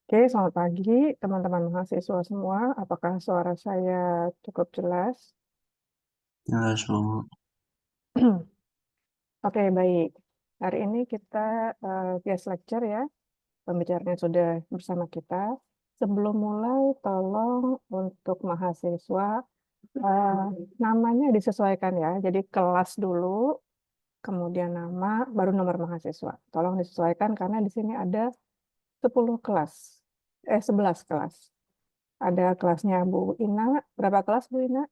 Oke, selamat pagi teman-teman mahasiswa semua. Apakah suara saya cukup jelas? Ya, so, Oke, baik. Hari ini kita guest lecture ya. Pembicaranya sudah bersama kita. Sebelum mulai, tolong untuk mahasiswa eh, namanya disesuaikan ya. Jadi kelas dulu, kemudian nama, baru nomor mahasiswa. Tolong disesuaikan karena di sini ada 10 kelas. 11 kelas. Ada kelasnya Bu Ina. Berapa kelas Bu Ina?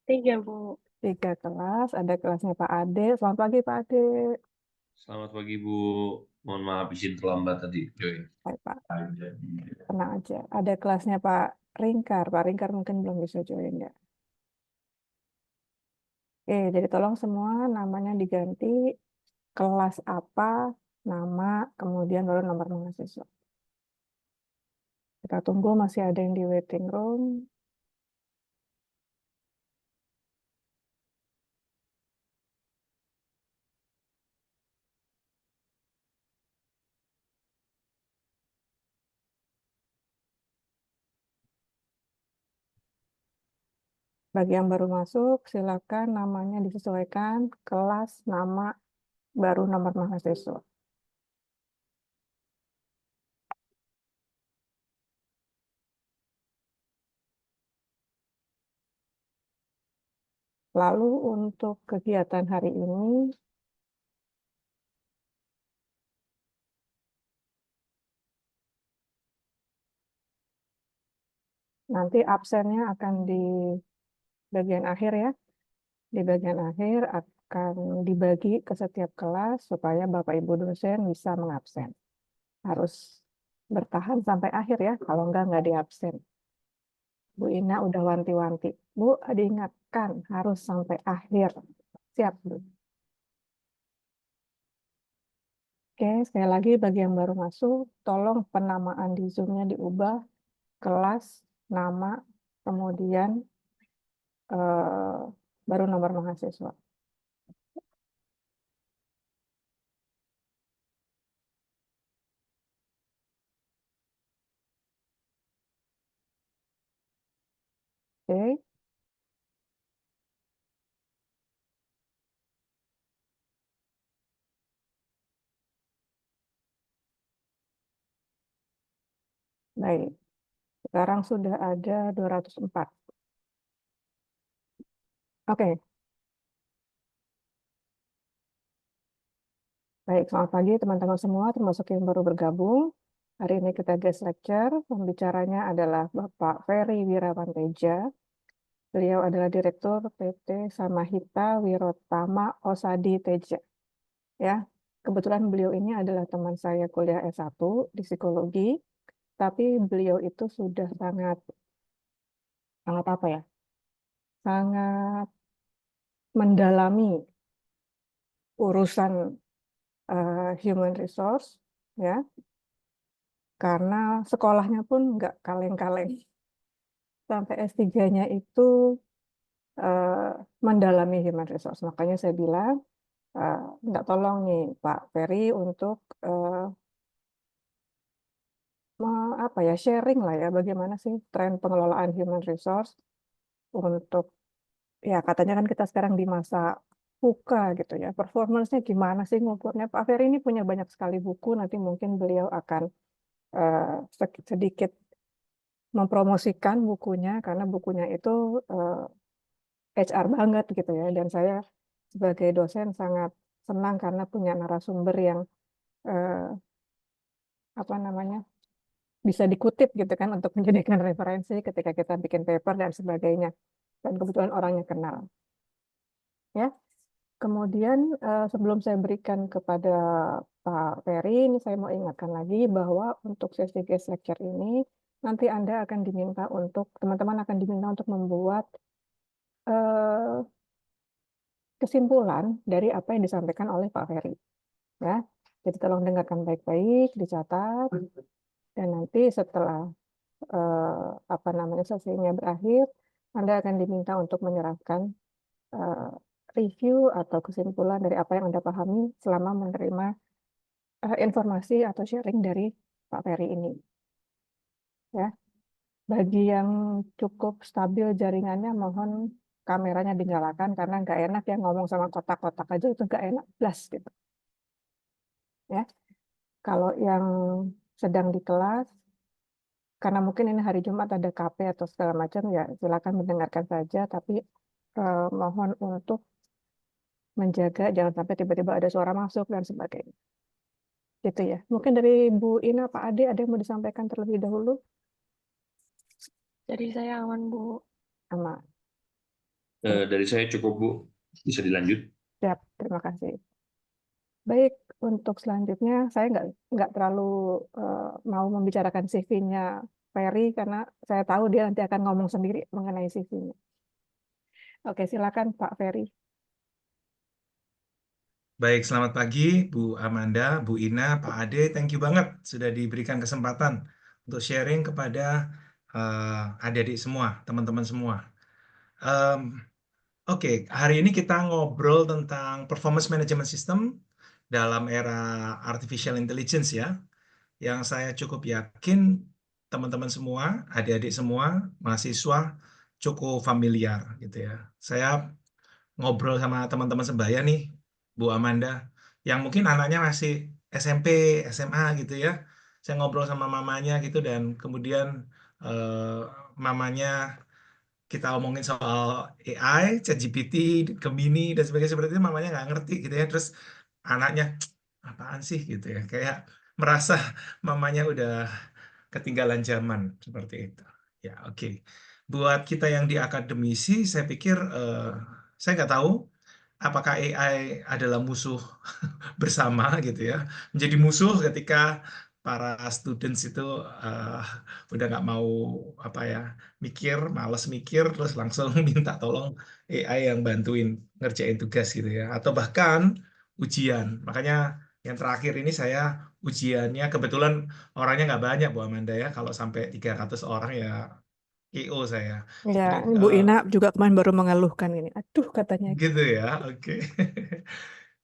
Tiga, Bu. 3 kelas, ada kelasnya Pak Ade. Selamat pagi Pak Ade. Selamat pagi Bu. Mohon maaf izin terlambat tadi, join. Baik Pak, tenang aja. Ada kelasnya Pak Ringkar. Pak Ringkar mungkin belum bisa join ya. Oke, jadi tolong semua namanya diganti, kelas apa, nama, kemudian baru nomor mahasiswa. Kita tunggu masih ada yang di waiting room. Bagi yang baru masuk, silakan namanya disesuaikan, kelas, nama, baru nomor mahasiswa. Lalu untuk kegiatan hari ini, nanti absennya akan di bagian akhir ya. Di bagian akhir akan dibagi ke setiap kelas supaya Bapak Ibu dosen bisa mengabsen. Harus bertahan sampai akhir ya, kalau enggak diabsen. Bu Ina udah wanti-wanti. Bu, diingatkan harus sampai akhir. Siap, Bu. Oke, sekali lagi bagi yang baru masuk, tolong penamaan di Zoom-nya diubah, kelas, nama, kemudian eh, baru nomor mahasiswa. Oke, baik. Sekarang sudah ada 204. Oke, baik, selamat pagi teman-teman semua, termasuk yang baru bergabung. Hari ini kita guest lecture, pembicaranya adalah Bapak Ferry Wirawanteja. Beliau adalah Direktur PT Samahita Wirotama Osadi Teja. Ya, kebetulan beliau ini adalah teman saya kuliah S1 di psikologi, tapi beliau itu sudah sangat, sangat apa ya, sangat mendalami urusan human resource, ya, karena sekolahnya pun nggak kaleng-kaleng. Sampai S3-nya itu eh, mendalami human resource. Makanya saya bilang, eh, nggak tolong nih Pak Ferry untuk apa ya sharing lah ya bagaimana sih tren pengelolaan human resource untuk ya katanya kan kita sekarang di masa VUCA gitu ya. Performance-nya gimana sih ngukurnya? Pak Ferry ini punya banyak sekali buku, nanti mungkin beliau akan eh, sedikit mempromosikan bukunya karena bukunya itu HR banget gitu ya. Dan saya sebagai dosen sangat senang karena punya narasumber yang eh, apa namanya bisa dikutip gitu kan untuk menjadikan referensi ketika kita bikin paper dan sebagainya. Dan kebetulan orangnya kenal. Ya, kemudian sebelum saya berikan kepada Pak Ferry, ini saya mau ingatkan lagi bahwa untuk sesi guest lecture ini nanti Anda akan diminta untuk teman-teman akan diminta untuk membuat eh, kesimpulan dari apa yang disampaikan oleh Pak Ferry. Ya, jadi tolong dengarkan baik-baik, dicatat, dan nanti setelah apa namanya sesinya berakhir, Anda akan diminta untuk menyerahkan eh, review atau kesimpulan dari apa yang Anda pahami selama menerima informasi atau sharing dari Pak Ferry ini. Ya, bagi yang cukup stabil jaringannya, mohon kameranya dinyalakan karena nggak enak ya ngomong sama kotak-kotak aja itu nggak enak, plus gitu. Ya, kalau yang sedang di kelas, karena mungkin ini hari Jumat ada KP atau segala macam ya silakan mendengarkan saja, tapi mohon untuk menjaga jangan sampai tiba-tiba ada suara masuk dan sebagainya. Gitu ya. Mungkin dari Bu Ina, Pak Ade ada yang mau disampaikan terlebih dahulu? Jadi saya aman, Bu. Sama. Dari saya cukup, Bu. Bisa dilanjut. Siap, terima kasih. Baik, untuk selanjutnya saya nggak terlalu mau membicarakan CV-nya Ferry karena saya tahu dia nanti akan ngomong sendiri mengenai CV-nya. Oke, silakan Pak Ferry. Baik, selamat pagi Bu Amanda, Bu Ina, Pak Ade. Thank you banget sudah diberikan kesempatan untuk sharing kepada adik-adik semua, teman-teman semua. Em, Oke, hari ini kita ngobrol tentang performance management system dalam era artificial intelligence ya, yang saya cukup yakin teman-teman semua, adik-adik semua, mahasiswa cukup familiar gitu ya. Saya ngobrol sama teman-teman sebaya nih, Bu Amanda, yang mungkin anaknya masih SMP, SMA gitu ya. Saya ngobrol sama mamanya gitu dan kemudian eh, mamanya kita omongin soal AI, ChatGPT, Gemini dan sebagainya seperti itu, mamanya nggak ngerti gitu ya. Terus anaknya apaan sih gitu ya, kayak merasa mamanya udah ketinggalan zaman seperti itu. Ya, oke. Buat kita yang di akademisi, saya pikir saya nggak tahu apakah AI adalah musuh bersama gitu ya. Menjadi musuh ketika para students itu eh, udah nggak mau apa ya mikir, males mikir, terus langsung minta tolong AI yang bantuin ngerjain tugas gitu ya. Atau bahkan ujian. Makanya yang terakhir ini saya ujiannya kebetulan orangnya nggak banyak Bu Amanda ya. Kalau sampai 300 orang ya IO saya. Ya, Jadi ini Bu Ina juga kemarin baru mengeluhkan ini. Aduh, katanya. gitu ya, oke.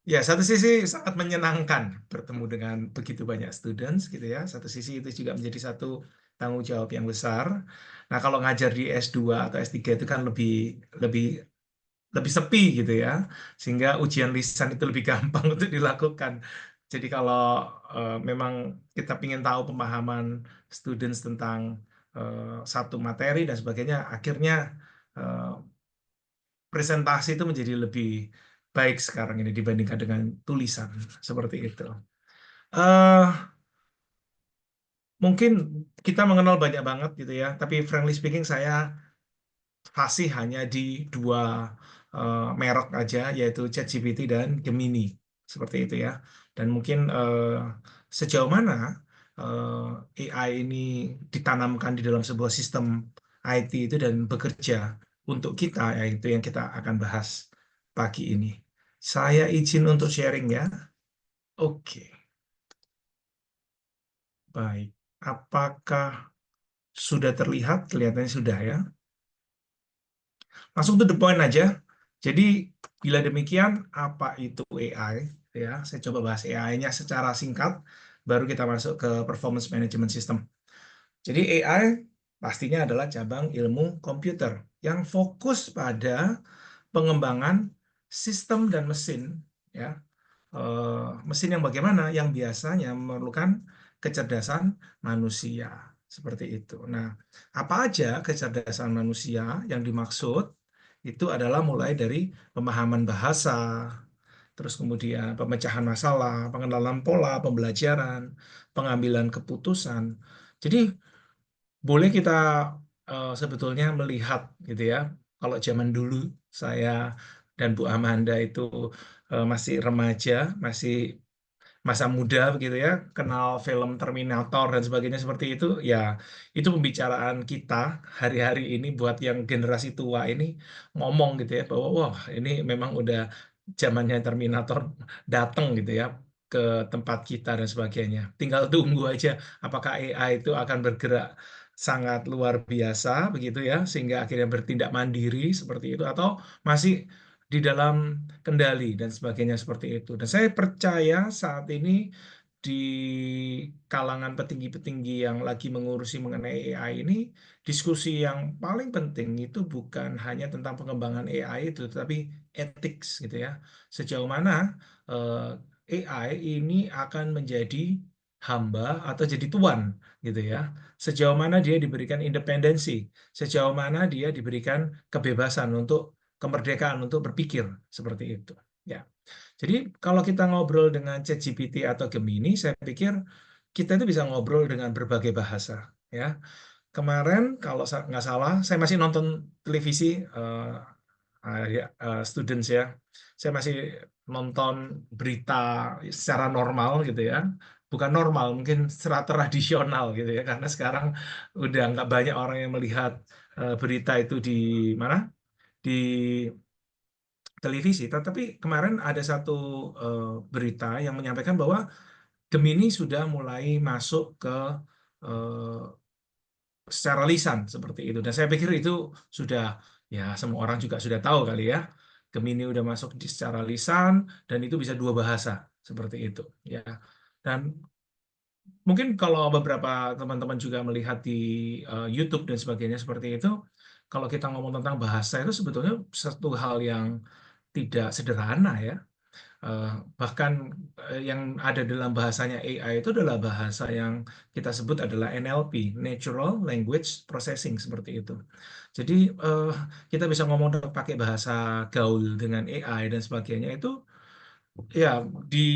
Ya, satu sisi sangat menyenangkan bertemu dengan begitu banyak students gitu ya. Satu sisi itu juga menjadi satu tanggung jawab yang besar. Nah, kalau ngajar di S2 atau S3 itu kan lebih lebih lebih sepi gitu ya. Sehingga ujian lisan itu lebih gampang untuk dilakukan. Jadi kalau memang kita ingin tahu pemahaman students tentang satu materi dan sebagainya, akhirnya eh, presentasi itu menjadi lebih baik sekarang ini dibandingkan dengan tulisan seperti itu. eh Mungkin kita mengenal banyak banget gitu ya, tapi frankly speaking saya fasih hanya di dua merek aja, yaitu ChatGPT dan Gemini seperti itu ya. Dan mungkin sejauh mana AI ini ditanamkan di dalam sebuah sistem IT itu dan bekerja untuk kita, yaitu yang kita akan bahas pagi ini. Saya izin untuk sharing ya. Oke, baik. Apakah sudah terlihat? Kelihatannya sudah ya. Langsung to the point aja. Jadi, bila demikian, apa itu AI? Ya, saya coba bahas AI-nya secara singkat, baru kita masuk ke performance management system. Jadi AI pastinya adalah cabang ilmu komputer yang fokus pada pengembangan sistem dan mesin, ya. Mesin yang bagaimana? Yang biasanya memerlukan kecerdasan manusia, seperti itu. Nah, apa aja kecerdasan manusia yang dimaksud? Itu adalah mulai dari pemahaman bahasa, terus kemudian pemecahan masalah, pengenalan pola pembelajaran, pengambilan keputusan. Jadi boleh kita sebetulnya melihat gitu ya. Kalau zaman dulu saya dan Bu Amanda itu masih remaja, masih masa muda begitu ya, kenal film Terminator dan sebagainya seperti itu, ya itu pembicaraan kita hari-hari ini buat yang generasi tua ini ngomong gitu ya bahwa wah ini memang udah zamannya Terminator datang gitu ya ke tempat kita dan sebagainya. Tinggal tunggu aja apakah AI itu akan bergerak sangat luar biasa begitu ya sehingga akhirnya bertindak mandiri seperti itu atau masih di dalam kendali dan sebagainya seperti itu. Dan saya percaya saat ini di kalangan petinggi-petinggi yang lagi mengurusi mengenai AI ini, diskusi yang paling penting itu bukan hanya tentang pengembangan AI itu, tetapi ethics gitu ya. Sejauh mana AI ini akan menjadi hamba atau jadi tuan gitu ya. Sejauh mana dia diberikan independensi, sejauh mana dia diberikan kebebasan untuk kemerdekaan untuk berpikir seperti itu. Ya. Jadi kalau kita ngobrol dengan ChatGPT atau Gemini, saya pikir kita itu bisa ngobrol dengan berbagai bahasa. Ya, kemarin kalau nggak salah, saya masih nonton televisi students ya. Saya masih nonton berita secara normal gitu ya. Bukan normal, mungkin secara tradisional gitu ya. Karena sekarang udah nggak banyak orang yang melihat berita itu di mana? Di televisi. Tetapi kemarin ada satu berita yang menyampaikan bahwa Gemini sudah mulai masuk ke eh, secara lisan seperti itu. Dan saya pikir itu sudah ya semua orang juga sudah tahu kali ya. Gemini udah masuk di secara lisan dan itu bisa dua bahasa seperti itu ya. Dan mungkin kalau beberapa teman-teman juga melihat di YouTube dan sebagainya seperti itu, kalau kita ngomong tentang bahasa itu sebetulnya satu hal yang tidak sederhana ya. Eh, Bahkan yang ada dalam bahasanya AI itu adalah bahasa yang kita sebut adalah NLP, Natural Language Processing seperti itu. Jadi kita bisa ngomong pakai bahasa gaul dengan AI dan sebagainya itu ya di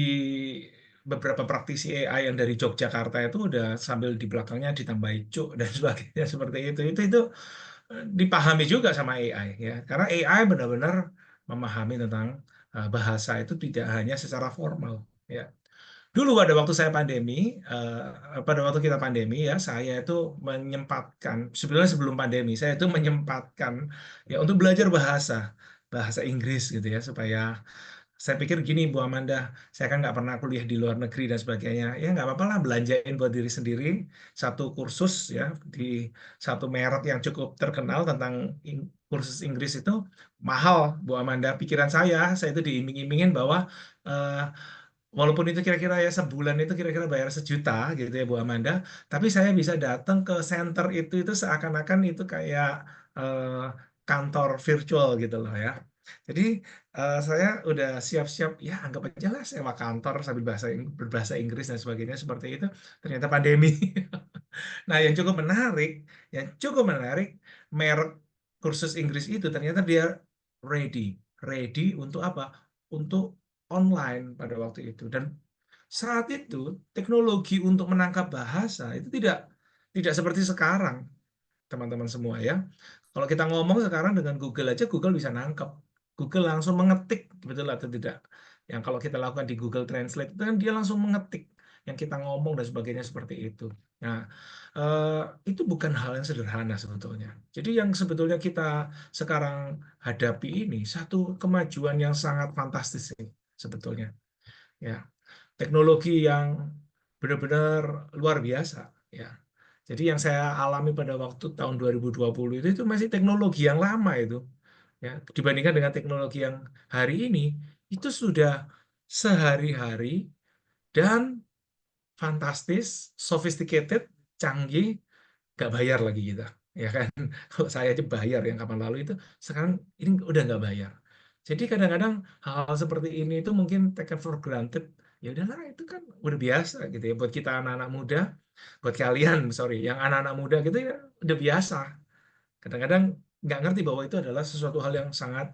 beberapa praktisi AI yang dari Yogyakarta itu udah sambil di belakangnya ditambahi cuk dan sebagainya seperti itu. Itu dipahami juga sama AI ya. Karena AI benar-benar memahami tentang bahasa itu tidak hanya secara formal ya. Dulu pada waktu kita pandemi ya, saya itu menyempatkan sebenarnya sebelum pandemi saya itu menyempatkan ya untuk belajar bahasa Inggris gitu ya supaya saya pikir gini Bu Amanda, saya kan nggak pernah kuliah di luar negeri dan sebagainya. Ya nggak apa-apa lah belanjain buat diri sendiri satu kursus ya di satu merek yang cukup terkenal tentang kursus Inggris itu mahal Bu Amanda. Pikiran saya itu diiming-imingin bahwa eh, walaupun itu kira-kira ya sebulan itu kira-kira bayar 1 juta gitu ya Bu Amanda, tapi saya bisa datang ke center itu seakan-akan itu kayak eh, kantor virtual gitu loh ya. Jadi saya udah siap-siap ya anggap aja lah sewa kantor sambil berbahasa Inggris dan sebagainya seperti itu. Ternyata pandemi. Nah, yang cukup menarik, merek kursus Inggris itu ternyata dia ready untuk apa? Untuk online pada waktu itu. Dan saat itu teknologi untuk menangkap bahasa itu tidak seperti sekarang, teman-teman semua ya. Kalau kita ngomong sekarang dengan Google aja, Google bisa nangkep. Google langsung mengetik, betul atau tidak. Yang kalau kita lakukan di Google Translate, itu kan dia langsung mengetik yang kita ngomong dan sebagainya seperti itu. Nah, itu bukan hal yang sederhana sebetulnya. Jadi yang sebetulnya kita sekarang hadapi ini, satu kemajuan yang sangat fantastis sih, sebetulnya. Ya, teknologi yang benar-benar luar biasa. Ya, jadi yang saya alami pada waktu tahun 2020 itu masih teknologi yang lama itu. Ya, dibandingkan dengan teknologi yang hari ini, itu sudah sehari-hari dan fantastis, sophisticated, canggih, nggak bayar lagi kita. Ya kan? Kalau saya aja bayar yang kapan lalu itu, sekarang ini udah nggak bayar. Jadi kadang-kadang hal-hal seperti ini itu mungkin taken for granted. Ya udahlah itu kan udah biasa gitu ya buat kita anak-anak muda, buat kalian sorry, yang anak-anak muda gitu ya udah biasa. Kadang-kadang nggak ngerti bahwa itu adalah sesuatu hal yang sangat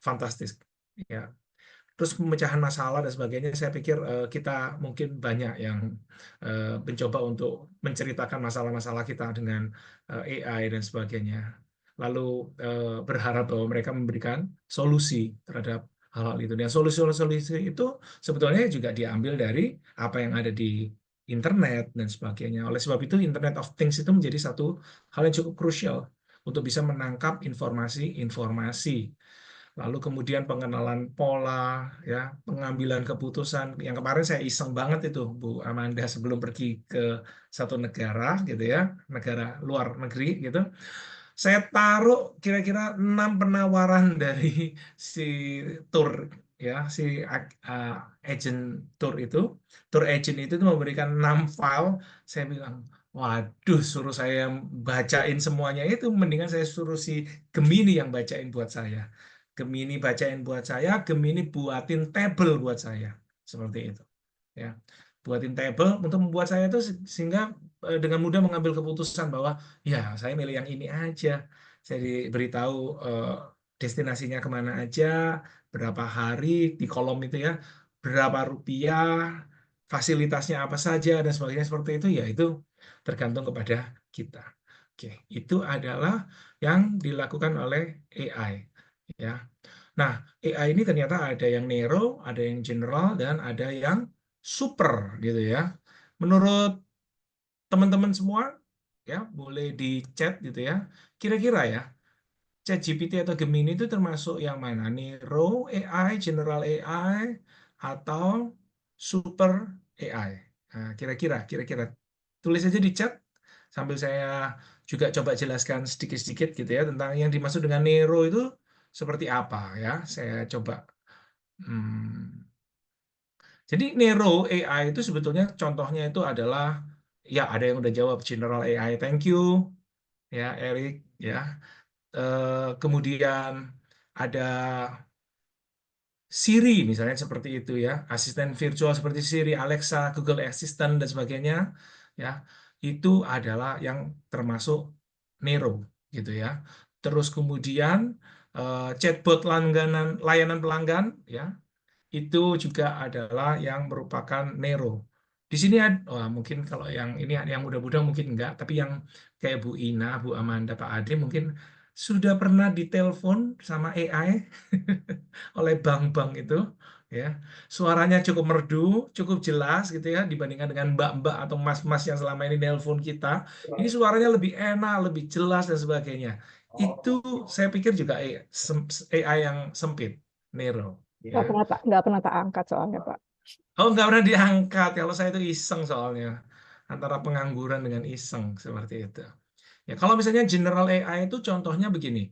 fantastis. Ya, terus pemecahan masalah dan sebagainya saya pikir kita mungkin banyak yang mencoba untuk menceritakan masalah-masalah kita dengan AI dan sebagainya lalu berharap bahwa mereka memberikan solusi terhadap hal-hal itu dan solusi-solusi itu sebetulnya juga diambil dari apa yang ada di internet dan sebagainya. Oleh sebab itu Internet of Things itu menjadi satu hal yang cukup krusial untuk bisa menangkap informasi-informasi. Lalu kemudian pengenalan pola, ya, pengambilan keputusan. Yang kemarin saya iseng banget itu, Bu Amanda, sebelum pergi ke satu negara, gitu ya, negara luar negeri, gitu. Saya taruh kira-kira 6 penawaran dari si tour ya si agent tour agent itu tuh memberikan 6 file. Saya bilang, waduh, suruh saya bacain semuanya itu, mendingan saya suruh si Gemini yang bacain buat saya. Gemini bacain buat saya, Gemini buatin table buat saya, seperti itu. Ya, buatin table untuk membuat saya itu sehingga dengan mudah mengambil keputusan bahwa ya saya milih yang ini aja. Saya diberitahu destinasinya kemana aja, berapa hari di kolom itu ya, berapa rupiah, fasilitasnya apa saja dan sebagainya seperti itu ya, itu tergantung kepada kita. Oke, itu adalah yang dilakukan oleh AI ya. Nah, AI ini ternyata ada yang narrow, ada yang general, dan ada yang super gitu ya. Menurut teman-teman semua ya, boleh di chat gitu ya. Kira-kira ya, ChatGPT atau Gemini itu termasuk yang mana? Narrow AI, General AI, atau Super AI? Nah, kira-kira tulis aja di chat sambil saya juga coba jelaskan sedikit-sedikit gitu ya tentang yang dimaksud dengan Narrow itu seperti apa ya. Saya coba. Hmm. Jadi Narrow AI itu sebetulnya contohnya itu adalah ya ada yang udah jawab General AI, thank you ya Eric ya. Kemudian ada Siri misalnya seperti itu ya, asisten virtual seperti Siri, Alexa, Google Assistant dan sebagainya ya. Itu adalah yang termasuk Nero gitu ya. Terus kemudian chatbot langganan layanan pelanggan ya, itu juga adalah yang merupakan Nero. Di sini mungkin kalau yang ini yang muda-muda mungkin enggak, tapi yang kayak Bu Ina, Bu Amanda, Pak Ade mungkin sudah pernah ditelepon sama AI oleh bank-bank itu ya. Suaranya cukup merdu, cukup jelas gitu ya dibandingkan dengan mbak-mbak atau mas-mas yang selama ini nelpon kita. Ini suaranya lebih enak, lebih jelas dan sebagainya. Itu saya pikir juga AI yang sempit, Nero ya. Nggak pernah tak angkat soalnya, Pak. Oh, nggak pernah diangkat. Kalau saya itu iseng soalnya. Antara pengangguran dengan iseng seperti itu. Ya, kalau misalnya General AI itu contohnya begini.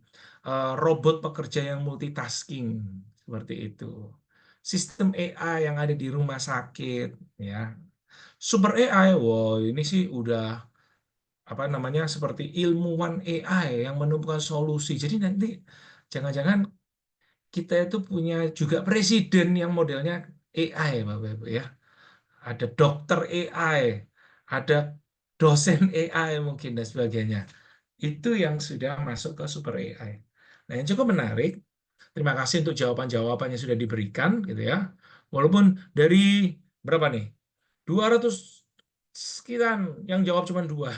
Robot pekerja yang multitasking seperti itu. Sistem AI yang ada di rumah sakit ya. Super AI, wow ini sih udah apa namanya seperti ilmuwan AI yang menemukan solusi. Jadi nanti jangan-jangan kita itu punya juga presiden yang modelnya AI, Bapak Ibu ya. Ada dokter AI, ada dosen AI mungkin dan sebagainya. Itu yang sudah masuk ke super AI. Nah, yang cukup menarik, terima kasih untuk jawaban-jawaban yang sudah diberikan gitu ya. Walaupun dari berapa nih? 200 sekian yang jawab cuma 2.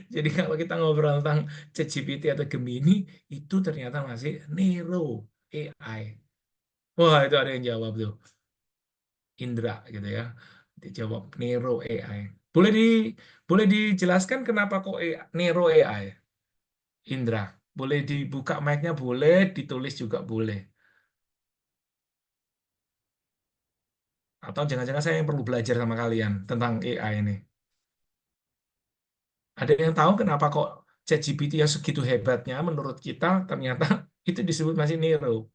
Jadi kalau kita ngobrol tentang ChatGPT atau Gemini, itu ternyata masih Nero AI. Wah, itu ada yang jawab tuh. Indra gitu ya. Dijawab Nero AI. Boleh dijelaskan kenapa kok Nero AI? Indra, boleh dibuka mic-nya, boleh ditulis juga boleh. Atau jangan-jangan saya yang perlu belajar sama kalian tentang AI ini. Ada yang tahu kenapa kok ChatGPT yang segitu hebatnya menurut kita ternyata itu disebut masih Nero.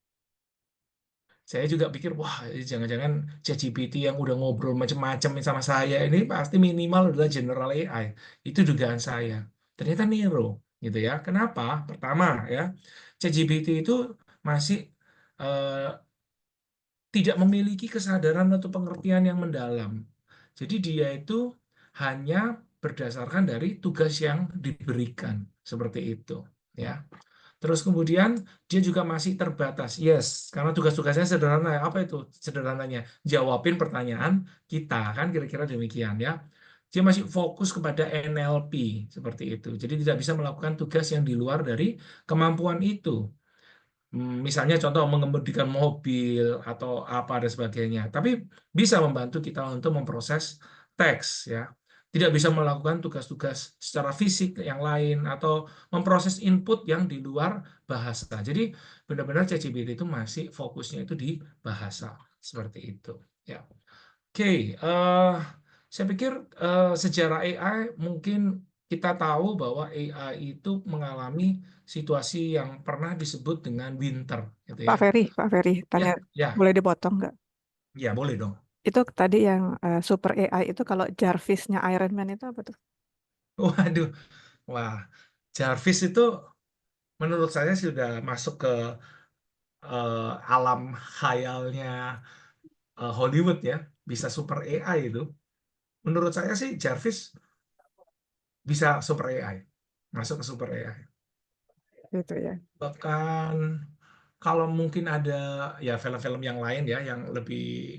Saya juga pikir, wah, jangan-jangan ChatGPT yang udah ngobrol macam-macam sama saya ini pasti minimal adalah General AI. Itu dugaan saya. Ternyata Nero, gitu ya. Kenapa? Pertama, ya, ChatGPT itu masih eh, tidak memiliki kesadaran atau pengertian yang mendalam. Jadi dia itu hanya berdasarkan dari tugas yang diberikan, seperti itu, ya. Terus kemudian dia juga masih terbatas. Yes, karena tugas-tugasnya sederhana. Apa itu sederhananya? Jawabin pertanyaan kita, kan kira-kira demikian ya. Dia masih fokus kepada NLP seperti itu. Jadi tidak bisa melakukan tugas yang di luar dari kemampuan itu. Misalnya contoh mengemudikan mobil atau apa dan sebagainya. Tapi bisa membantu kita untuk memproses teks ya. Tidak bisa melakukan tugas-tugas secara fisik yang lain atau memproses input yang di luar bahasa. Jadi benar-benar ChatGPT itu masih fokusnya itu di bahasa seperti itu. Ya. Oke, saya pikir sejarah AI mungkin kita tahu bahwa AI itu mengalami situasi yang pernah disebut dengan winter, gitu ya. Pak Ferry, Ya, tanya ya, boleh dipotong nggak? ya boleh dong. Itu tadi yang super AI itu kalau Jarvis-nya Iron Man itu apa tuh? Waduh, wah, Jarvis itu menurut saya sudah masuk ke alam khayalnya Hollywood ya, bisa super AI itu. Menurut saya sih Jarvis bisa super AI, masuk ke super AI. Gitu ya. Bahkan kalau mungkin ada ya film-film yang lain ya yang lebih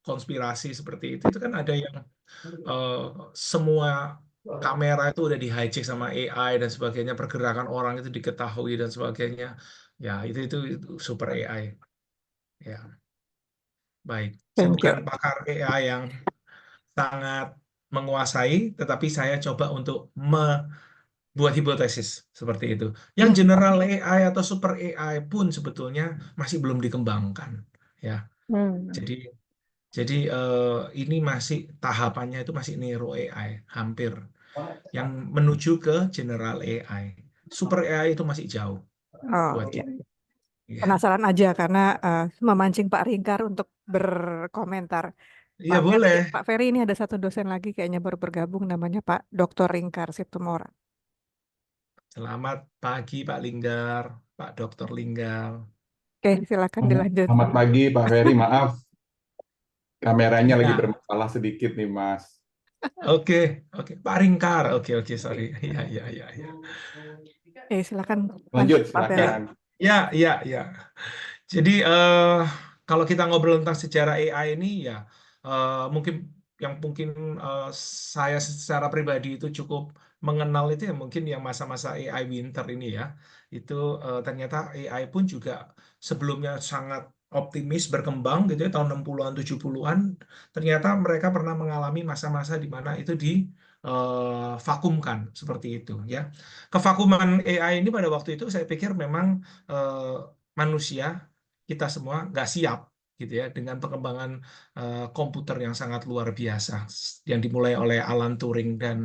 konspirasi seperti itu kan ada yang eh, semua kamera itu udah di hijack sama AI dan sebagainya, pergerakan orang itu diketahui dan sebagainya. Ya, itu super AI. Ya, baik. Saya Thank bukan you. pakar AI yang sangat menguasai, tetapi saya coba untuk membuat hipotesis seperti itu. Yang Hmm. general AI atau super AI pun sebetulnya masih belum dikembangkan. Ya, Hmm. jadi ini masih tahapannya itu masih Nero AI, hampir yang menuju ke general AI. Super AI itu masih jauh Oh buat iya. kita. Ya. Penasaran aja karena memancing Pak Ringkar untuk berkomentar. Iya boleh. Pak Ferry ini ada satu dosen lagi kayaknya baru bergabung namanya Pak Dr. Ringkar Situmorang. Selamat pagi Pak Linggar, Pak Dokter Linggar. Oke, silakan dilanjut. Selamat pagi Pak Ferry, maaf kameranya lagi Ya, bermasalah sedikit nih Mas. oke, oke, Pak Ringkar, oke, sorry. Iya. Silakan Lanjut, lanjut Pak Ferry. silakan. Ya. Jadi kalau kita ngobrol tentang sejarah AI ini ya mungkin mungkin saya secara pribadi itu cukup mengenal itu ya mungkin yang masa-masa AI winter ini ya. Itu ternyata AI pun juga sebelumnya sangat optimis berkembang gitu ya tahun 60-an 70-an. Ternyata mereka pernah mengalami masa-masa di mana itu di vakumkan seperti itu ya. Kevakuman AI ini pada waktu itu saya pikir memang manusia kita semua nggak siap gitu ya dengan perkembangan komputer yang sangat luar biasa yang dimulai oleh Alan Turing dan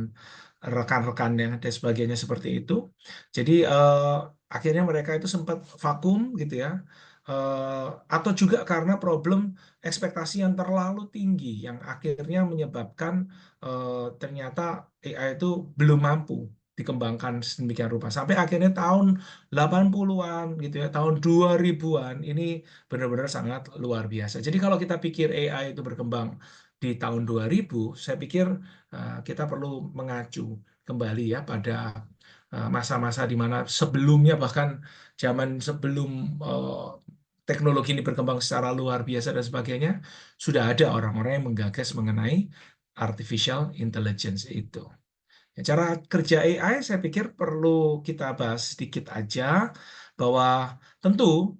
rekan-rekannya dan sebagainya seperti itu. Jadi akhirnya mereka itu sempat vakum gitu ya. Atau juga karena problem ekspektasi yang terlalu tinggi yang akhirnya menyebabkan ternyata AI itu belum mampu dikembangkan sedemikian rupa. Sampai akhirnya tahun 80-an gitu ya, tahun 2000-an ini benar-benar sangat luar biasa. Jadi kalau kita pikir AI itu berkembang di tahun 2000, saya pikir kita perlu mengacu kembali ya pada masa-masa di mana sebelumnya bahkan zaman sebelum teknologi ini berkembang secara luar biasa dan sebagainya, sudah ada orang-orang yang menggagas mengenai artificial intelligence itu. Ya, cara kerja AI saya pikir perlu kita bahas sedikit aja bahwa tentu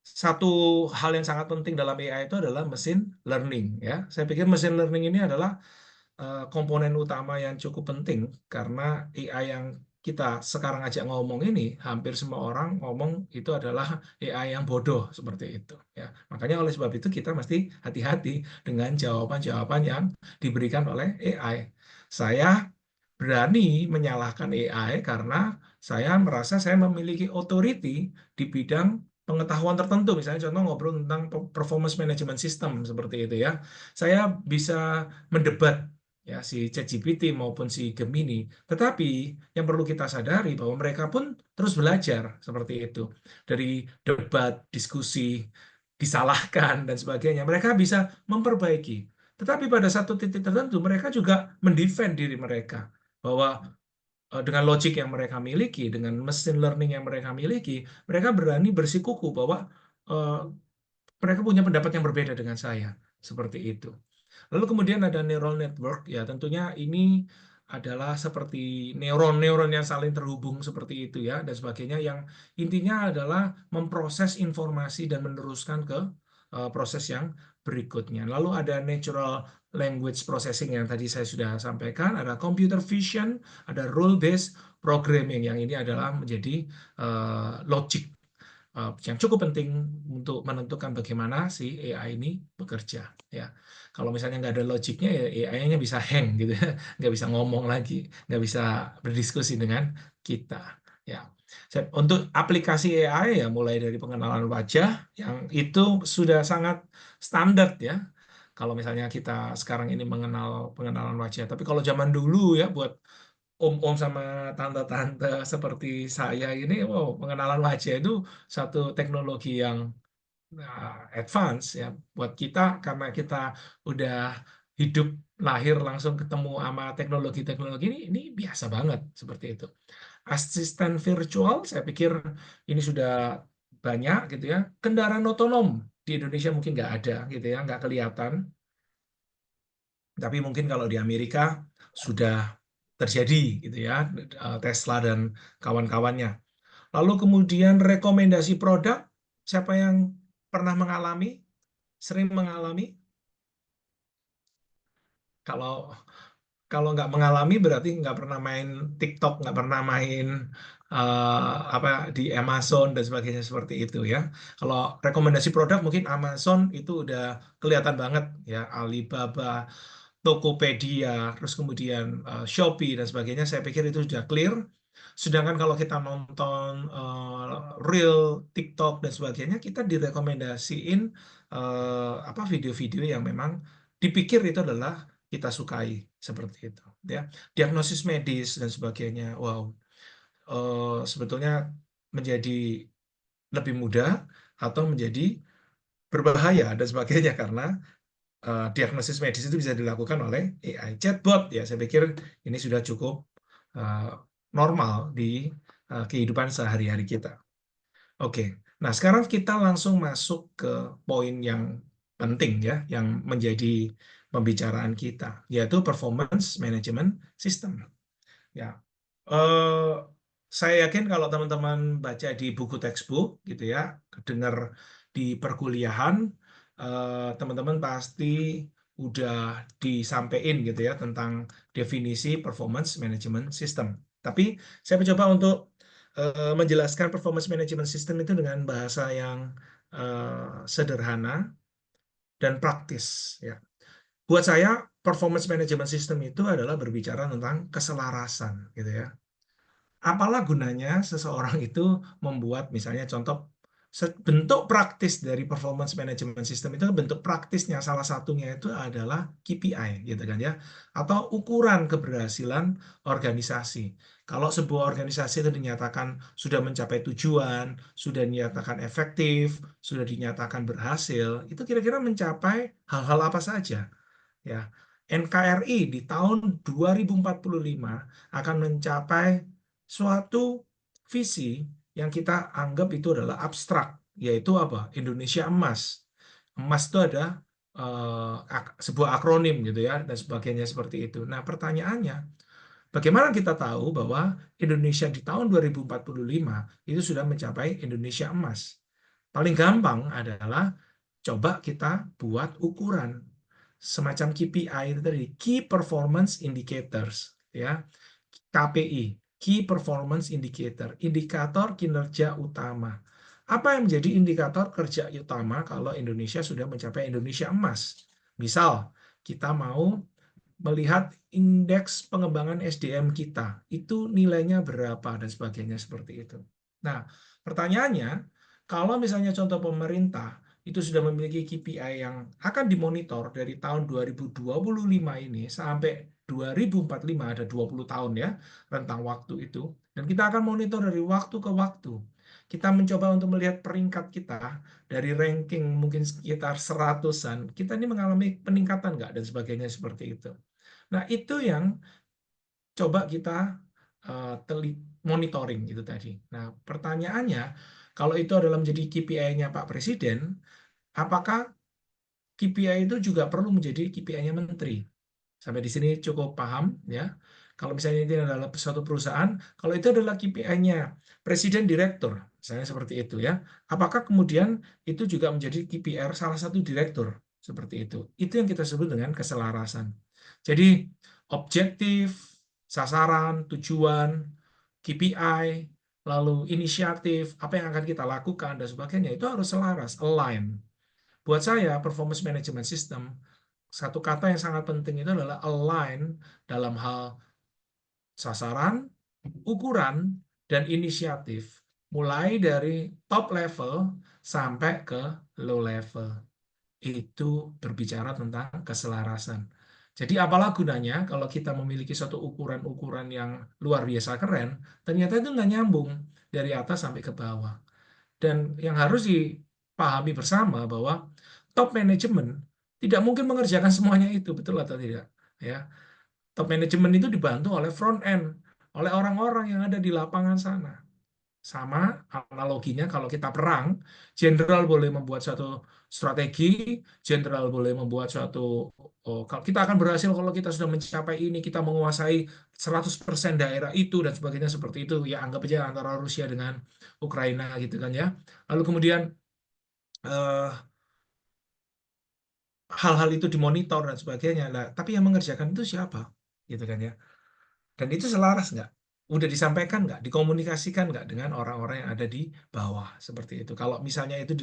satu hal yang sangat penting dalam AI itu adalah mesin learning ya. Saya pikir mesin learning ini adalah komponen utama yang cukup penting karena AI yang kita sekarang ajak ngomong ini hampir semua orang ngomong itu adalah AI yang bodoh seperti itu ya. Makanya oleh sebab itu kita mesti hati-hati dengan jawaban-jawaban yang diberikan oleh AI. Saya berani menyalahkan AI karena saya merasa saya memiliki authority di bidang pengetahuan tertentu. Misalnya contoh ngobrol tentang performance management system seperti itu ya. Saya bisa mendebat ya si ChatGPT maupun si Gemini. Tetapi yang perlu kita sadari bahwa mereka pun terus belajar seperti itu. Dari debat, diskusi, disalahkan dan sebagainya. Mereka bisa memperbaiki. Tetapi pada satu titik tertentu mereka juga mendefend diri mereka bahwa dengan logik yang mereka miliki, dengan mesin learning yang mereka miliki, mereka berani bersikuku bahwa eh, mereka punya pendapat yang berbeda dengan saya, seperti itu. Lalu kemudian ada neural network, ya tentunya ini adalah seperti neuron-neuron yang saling terhubung seperti itu ya, dan sebagainya yang intinya adalah memproses informasi dan meneruskan ke proses yang berikutnya. Lalu ada natural language processing yang tadi saya sudah sampaikan, ada computer vision, ada rule based programming yang ini adalah menjadi logic yang cukup penting untuk menentukan bagaimana si AI ini bekerja. Ya, kalau misalnya nggak ada logiknya, ya AI-nya bisa hang gitu ya, nggak bisa ngomong lagi, nggak bisa berdiskusi dengan kita. Ya, untuk aplikasi AI ya mulai dari pengenalan wajah yang itu sudah sangat standar ya. Kalau misalnya kita sekarang ini mengenal pengenalan wajah, tapi kalau zaman dulu ya buat om-om sama tante-tante seperti saya ini, wow, pengenalan wajah itu satu teknologi yang advance ya buat kita karena kita udah hidup lahir langsung ketemu sama teknologi-teknologi ini biasa banget seperti itu. Asisten virtual saya pikir ini sudah banyak gitu ya. Kendaraan otonom di Indonesia mungkin nggak ada gitu ya, nggak kelihatan. Tapi mungkin kalau di Amerika sudah terjadi gitu ya, Tesla dan kawan-kawannya. Lalu kemudian rekomendasi produk, siapa yang pernah mengalami, sering mengalami? Kalau kalau nggak mengalami berarti nggak pernah main TikTok, nggak pernah main apa di Amazon dan sebagainya seperti itu ya. Kalau rekomendasi produk mungkin Amazon itu udah kelihatan banget ya, Alibaba, Tokopedia, terus kemudian Shopee dan sebagainya, saya pikir itu sudah clear. Sedangkan kalau kita nonton Reel, TikTok dan sebagainya, kita direkomendasiin apa video-video yang memang dipikir itu adalah kita sukai seperti itu. Ya, diagnosis medis dan sebagainya, wow, sebetulnya menjadi lebih mudah atau menjadi berbahaya dan sebagainya karena diagnosis medis itu bisa dilakukan oleh AI chatbot ya. Saya pikir ini sudah cukup normal di kehidupan sehari-hari kita. Oke, nah sekarang kita langsung masuk ke poin yang penting ya, yang menjadi pembicaraan kita, yaitu performance management system. Ya, saya yakin kalau teman-teman baca di buku textbook gitu ya, dengar di perkuliahan, teman-teman pasti udah disampaikan gitu ya tentang definisi performance management system. Tapi saya mencoba untuk menjelaskan performance management system itu dengan bahasa yang sederhana dan praktis ya. Buat saya performance management system itu adalah berbicara tentang keselarasan gitu ya. Apalah gunanya seseorang itu membuat misalnya contoh bentuk praktis dari performance management system itu, bentuk praktisnya salah satunya itu adalah KPI gitu kan ya, atau ukuran keberhasilan organisasi. Kalau sebuah organisasi itu dinyatakan sudah mencapai tujuan, sudah dinyatakan efektif, sudah dinyatakan berhasil, itu kira-kira mencapai hal-hal apa saja ya. NKRI di tahun 2045 akan mencapai suatu visi yang kita anggap itu adalah abstrak, yaitu apa? Indonesia Emas. Emas itu ada sebuah akronim gitu ya, dan sebagainya seperti itu. Nah, pertanyaannya, bagaimana kita tahu bahwa Indonesia di tahun 2045 itu sudah mencapai Indonesia Emas? Paling gampang adalah coba kita buat ukuran semacam KPI itu tadi, Key Performance Indicators ya, KPI, Key Performance Indicator, indikator kinerja utama. Apa yang menjadi indikator kerja utama kalau Indonesia sudah mencapai Indonesia Emas? Misal, kita mau melihat indeks pengembangan SDM kita, itu nilainya berapa dan sebagainya seperti itu. Nah, pertanyaannya, kalau misalnya contoh pemerintah itu sudah memiliki KPI yang akan dimonitor dari tahun 2025 ini sampai 2045, ada 20 tahun ya rentang waktu itu, dan kita akan monitor dari waktu ke waktu. Kita mencoba untuk melihat peringkat kita dari ranking mungkin sekitar 100-an, kita ini mengalami peningkatan nggak dan sebagainya seperti itu. Nah, itu yang coba kita monitoring itu tadi. Nah, pertanyaannya, kalau itu adalah menjadi KPI-nya Pak Presiden, apakah KPI itu juga perlu menjadi KPI-nya Menteri? Sampai di sini cukup paham ya. Kalau misalnya ini adalah suatu perusahaan, kalau itu adalah KPI-nya Presiden Direktur, misalnya seperti itu ya. Apakah kemudian itu juga menjadi KPI salah satu direktur? Seperti itu. Itu yang kita sebut dengan keselarasan. Jadi objektif, sasaran, tujuan, KPI, lalu inisiatif, apa yang akan kita lakukan, dan sebagainya, itu harus selaras, align. Buat saya, performance management system, satu kata yang sangat penting itu adalah align dalam hal sasaran, ukuran, dan inisiatif. Mulai dari top level sampai ke low level. Itu berbicara tentang keselarasan. Jadi apalah gunanya kalau kita memiliki suatu ukuran-ukuran yang luar biasa keren, ternyata itu nggak nyambung dari atas sampai ke bawah. Dan yang harus dipahami bersama bahwa top management tidak mungkin mengerjakan semuanya itu, betul atau tidak? Ya, top management itu dibantu oleh front end, oleh orang-orang yang ada di lapangan sana. Sama analoginya kalau kita perang, jenderal boleh membuat suatu strategi, jenderal boleh membuat suatu, kalau kita akan berhasil kalau kita sudah mencapai ini, kita menguasai 100% daerah itu, dan sebagainya seperti itu. Ya anggap aja antara Rusia dengan Ukraina gitu kan ya. Lalu kemudian hal-hal itu dimonitor dan sebagainya. Nah, tapi yang mengerjakan itu siapa? Gitu kan ya. Dan itu selaras nggak? Udah disampaikan nggak? Dikomunikasikan nggak dengan orang-orang yang ada di bawah? Seperti itu. Kalau misalnya itu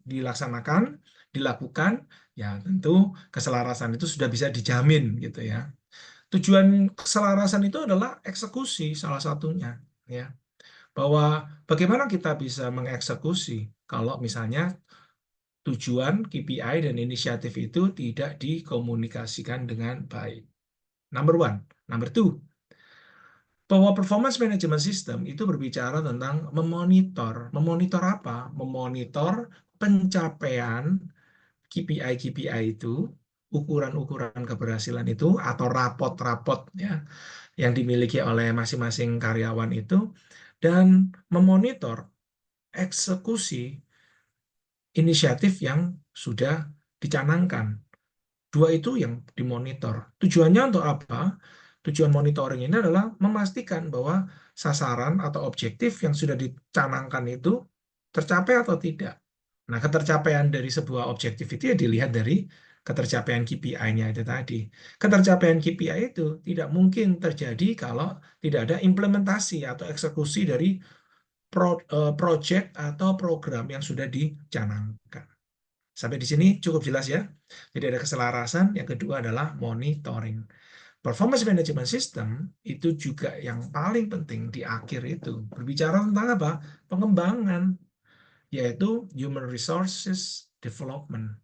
dilaksanakan, dilakukan, ya tentu keselarasan itu sudah bisa dijamin gitu ya. Tujuan keselarasan itu adalah eksekusi salah satunya. Ya. Bahwa bagaimana kita bisa mengeksekusi kalau misalnya tujuan, KPI, dan inisiatif itu tidak dikomunikasikan dengan baik. Number one. Number two, bahwa performance management system itu berbicara tentang memonitor. Memonitor apa? Memonitor pencapaian KPI itu, ukuran-ukuran keberhasilan itu, atau rapot-rapot ya, yang dimiliki oleh masing-masing karyawan itu, dan memonitor eksekusi inisiatif yang sudah dicanangkan. Dua itu yang dimonitor. Tujuannya untuk apa? Tujuan monitoring ini adalah memastikan bahwa sasaran atau objektif yang sudah dicanangkan itu tercapai atau tidak. Nah, ketercapaian dari sebuah objektif itu ya dilihat dari ketercapaian KPI-nya itu tadi. Ketercapaian KPI itu tidak mungkin terjadi kalau tidak ada implementasi atau eksekusi dari project atau program yang sudah dicanangkan. Sampai di sini cukup jelas ya. Jadi ada keselarasan, yang kedua adalah monitoring. Performance management system itu juga yang paling penting di akhir itu. Berbicara tentang apa? Pengembangan, yaitu human resources development.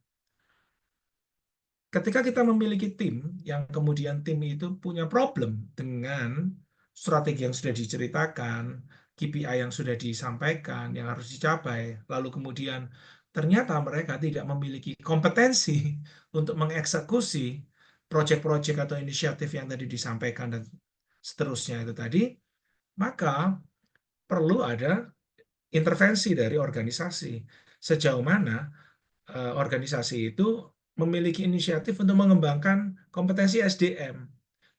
Ketika kita memiliki tim, yang kemudian tim itu punya problem dengan strategi yang sudah diceritakan, KPI yang sudah disampaikan, yang harus dicapai, lalu kemudian ternyata mereka tidak memiliki kompetensi untuk mengeksekusi proyek-proyek atau inisiatif yang tadi disampaikan dan seterusnya itu tadi, maka perlu ada intervensi dari organisasi. Sejauh mana organisasi itu memiliki inisiatif untuk mengembangkan kompetensi SDM.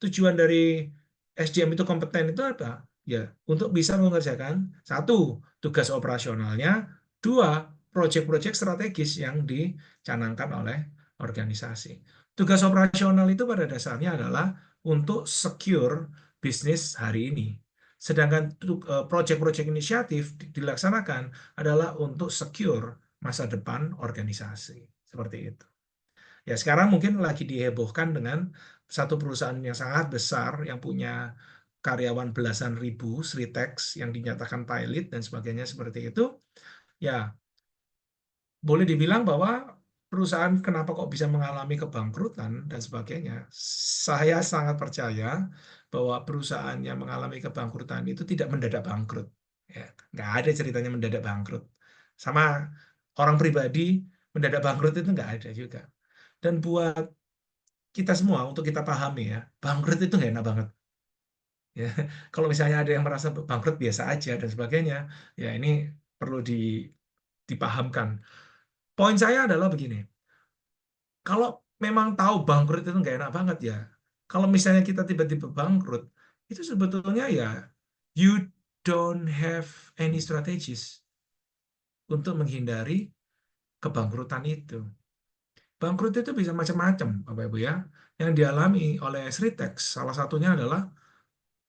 Tujuan dari SDM itu kompeten itu apa? Ya, untuk bisa mengerjakan satu, tugas operasionalnya, dua, proyek-proyek strategis yang dicanangkan oleh organisasi. Tugas operasional itu pada dasarnya adalah untuk secure bisnis hari ini. Sedangkan proyek-proyek inisiatif dilaksanakan adalah untuk secure masa depan organisasi. Seperti itu. Ya, sekarang mungkin lagi dihebohkan dengan satu perusahaan yang sangat besar yang punya karyawan belasan ribu, Sritex, yang dinyatakan pilot dan sebagainya seperti itu. Ya, boleh dibilang bahwa perusahaan kenapa kok bisa mengalami kebangkrutan dan sebagainya. Saya sangat percaya bahwa perusahaan yang mengalami kebangkrutan itu tidak mendadak bangkrut. Ya, nggak ada ceritanya mendadak bangkrut. Sama orang pribadi mendadak bangkrut itu nggak ada juga. Dan buat kita semua, untuk kita pahami ya, bangkrut itu nggak enak banget. Ya, kalau misalnya ada yang merasa bangkrut biasa aja dan sebagainya, ya ini perlu dipahamkan. Poin saya adalah begini, kalau memang tahu bangkrut itu nggak enak banget ya, kalau misalnya kita tiba-tiba bangkrut, itu sebetulnya ya, you don't have any strategies untuk menghindari kebangkrutan itu. Bangkrut itu bisa macam-macam, Bapak Ibu ya. Yang dialami oleh Sritex, salah satunya adalah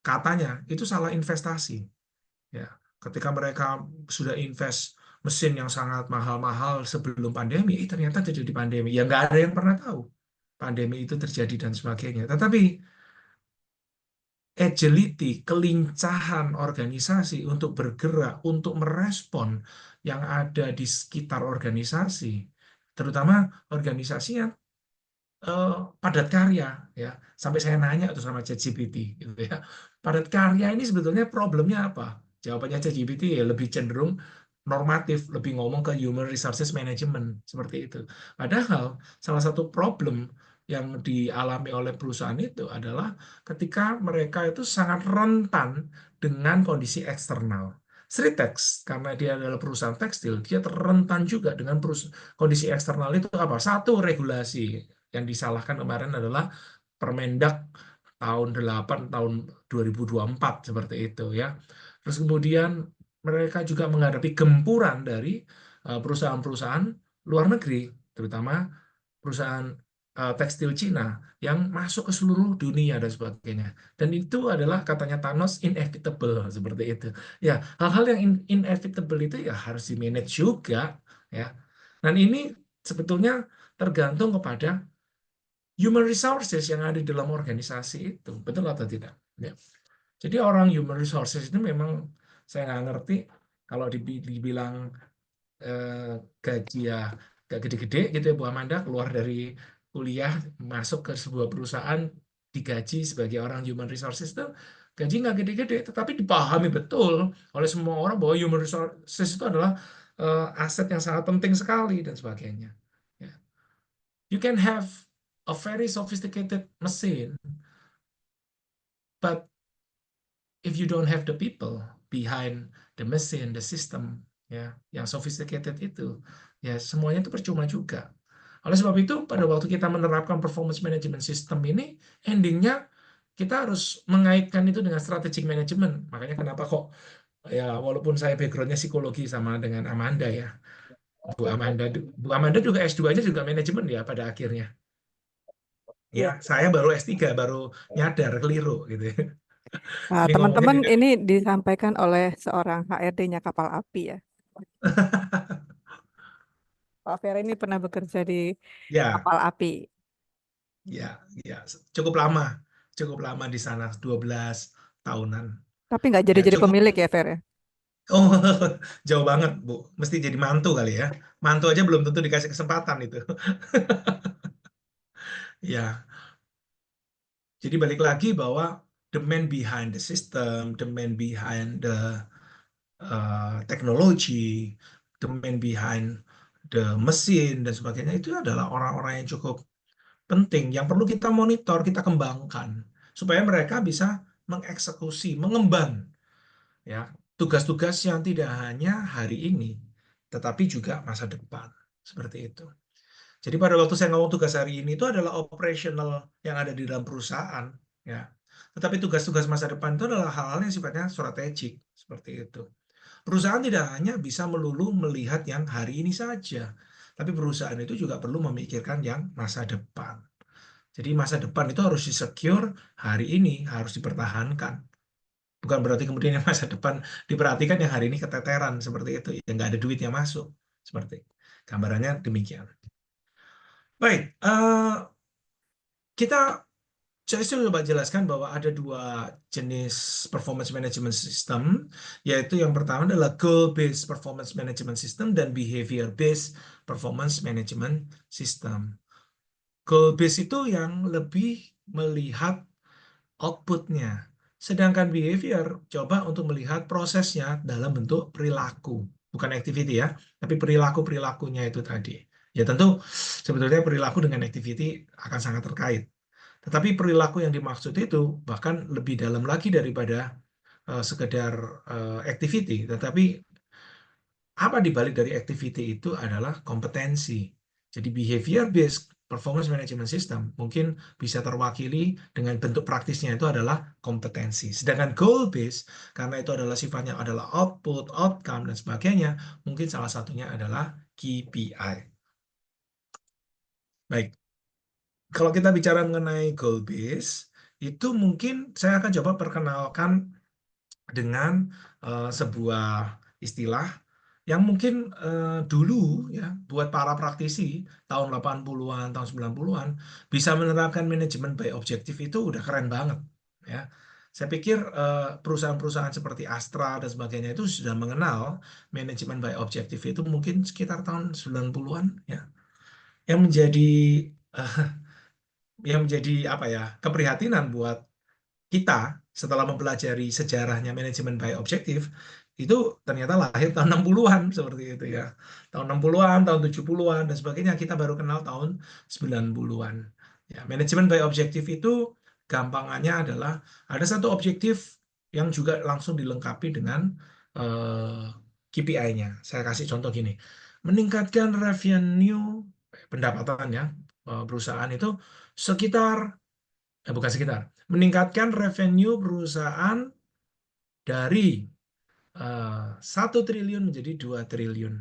katanya itu salah investasi. Ya, ketika mereka sudah invest mesin yang sangat mahal-mahal sebelum pandemi, ternyata terjadi pandemi. Ya nggak ada yang pernah tahu pandemi itu terjadi dan sebagainya. Tetapi agility, kelincahan organisasi untuk bergerak, untuk merespon yang ada di sekitar organisasi, terutama organisasi yang padat karya, ya. Sampai saya nanya tuh sama ChatGPT, gitu ya. Padat karya ini sebetulnya problemnya apa? Jawabannya ChatGPT ya lebih cenderung normatif, lebih ngomong ke human resources management seperti itu. Padahal salah satu problem yang dialami oleh perusahaan itu adalah ketika mereka itu sangat rentan dengan kondisi eksternal. Sritex, karena dia adalah perusahaan tekstil, dia rentan juga dengan kondisi eksternal itu apa? Satu, regulasi. Yang disalahkan kemarin adalah Permendak tahun 8 tahun 2024 seperti itu ya. Terus kemudian mereka juga menghadapi gempuran dari perusahaan-perusahaan luar negeri, terutama perusahaan tekstil Cina yang masuk ke seluruh dunia dan sebagainya. Dan itu adalah katanya Thanos inevitable seperti itu. Ya, hal-hal yang inevitable itu ya harus di-manage juga ya. Dan ini sebetulnya tergantung kepada human resources yang ada di dalam organisasi itu. Betul atau tidak? Ya. Jadi orang human resources itu memang saya nggak ngerti kalau dibilang gaji ya nggak gede-gede gitu ya Bu Amanda, keluar dari kuliah masuk ke sebuah perusahaan digaji sebagai orang human resources itu gaji nggak gede-gede, tetapi dipahami betul oleh semua orang bahwa human resources itu adalah aset yang sangat penting sekali dan sebagainya. Ya. You can have a very sophisticated machine, but if you don't have the people behind the machine, the system, ya, yang sophisticated itu, ya semuanya itu percuma juga. Oleh sebab itu, pada waktu kita menerapkan performance management system ini, endingnya kita harus mengaitkan itu dengan strategic management. Makanya kenapa kok, ya walaupun saya backgroundnya psikologi sama dengan Amanda ya, Bu Amanda juga S2-nya juga manajemen ya pada akhirnya. Ya. Ya, saya baru S3, baru nyadar keliru gitu ya. Nah, Ini ngomongnya teman-teman, tidak. ini disampaikan oleh seorang HRD-nya kapal api ya. Pak Ferry ini pernah bekerja di Ya, kapal api. ya, ya, cukup lama di sana, 12 tahunan. Tapi nggak Ya, jadi cukup. pemilik ya, Fer ya? Oh, jauh banget, Bu. Mesti jadi mantu kali ya. Mantu aja belum tentu dikasih kesempatan itu. Ya, jadi balik lagi bahwa the man behind the system, the man behind the technology, the man behind the mesin dan sebagainya itu adalah orang-orang yang cukup penting yang perlu kita monitor, kita kembangkan supaya mereka bisa mengeksekusi, mengemban ya tugas-tugas yang tidak hanya hari ini tetapi juga masa depan seperti itu. Jadi pada waktu saya ngomong tugas hari ini itu adalah operational yang ada di dalam perusahaan ya. Tetapi tugas-tugas masa depan itu adalah hal-hal yang sifatnya strategik seperti itu. Perusahaan tidak hanya bisa melulu melihat yang hari ini saja, tapi perusahaan itu juga perlu memikirkan yang masa depan. Jadi masa depan itu harus disecure, hari ini harus dipertahankan. Bukan berarti kemudian yang masa depan diperhatikan yang hari ini keteteran seperti itu, yang nggak ada duit yang masuk. Seperti gambarannya demikian. Baik, kita saya coba jelaskan bahwa ada dua jenis performance management system, yaitu yang pertama adalah goal-based performance management system dan behavior-based performance management system. Goal-based itu yang lebih melihat outputnya, sedangkan behavior coba untuk melihat prosesnya dalam bentuk perilaku, bukan activity ya, tapi perilaku-perilakunya itu tadi. Ya tentu sebetulnya perilaku dengan activity akan sangat terkait. Tetapi perilaku yang dimaksud itu bahkan lebih dalam lagi daripada sekedar activity. Tetapi apa dibalik dari activity itu adalah kompetensi. Jadi behavior based performance management system mungkin bisa terwakili dengan bentuk praktisnya itu adalah kompetensi. Sedangkan goal based karena itu adalah sifatnya adalah output, outcome dan sebagainya, mungkin salah satunya adalah KPI. Baik. Kalau kita bicara mengenai goal base, itu mungkin saya akan coba perkenalkan dengan sebuah istilah yang mungkin dulu ya buat para praktisi tahun 80-an, tahun 90-an bisa menerapkan manajemen by objektif itu udah keren banget ya. Saya pikir perusahaan-perusahaan seperti Astra dan sebagainya itu sudah mengenal manajemen by objektif itu mungkin sekitar tahun 90-an ya. Yang menjadi eh, yang menjadi apa ya, keprihatinan buat kita setelah mempelajari sejarahnya manajemen by objektif itu ternyata lahir tahun 60-an seperti itu ya. Tahun 60-an, tahun 70-an dan sebagainya kita baru kenal tahun 90-an. Ya, manajemen by objektif itu gampangannya adalah ada satu objektif yang juga langsung dilengkapi dengan KPI-nya. Saya kasih contoh gini. Meningkatkan revenue pendapatan ya perusahaan itu sekitar bukan sekitar, meningkatkan revenue perusahaan dari 1 triliun menjadi 2 triliun.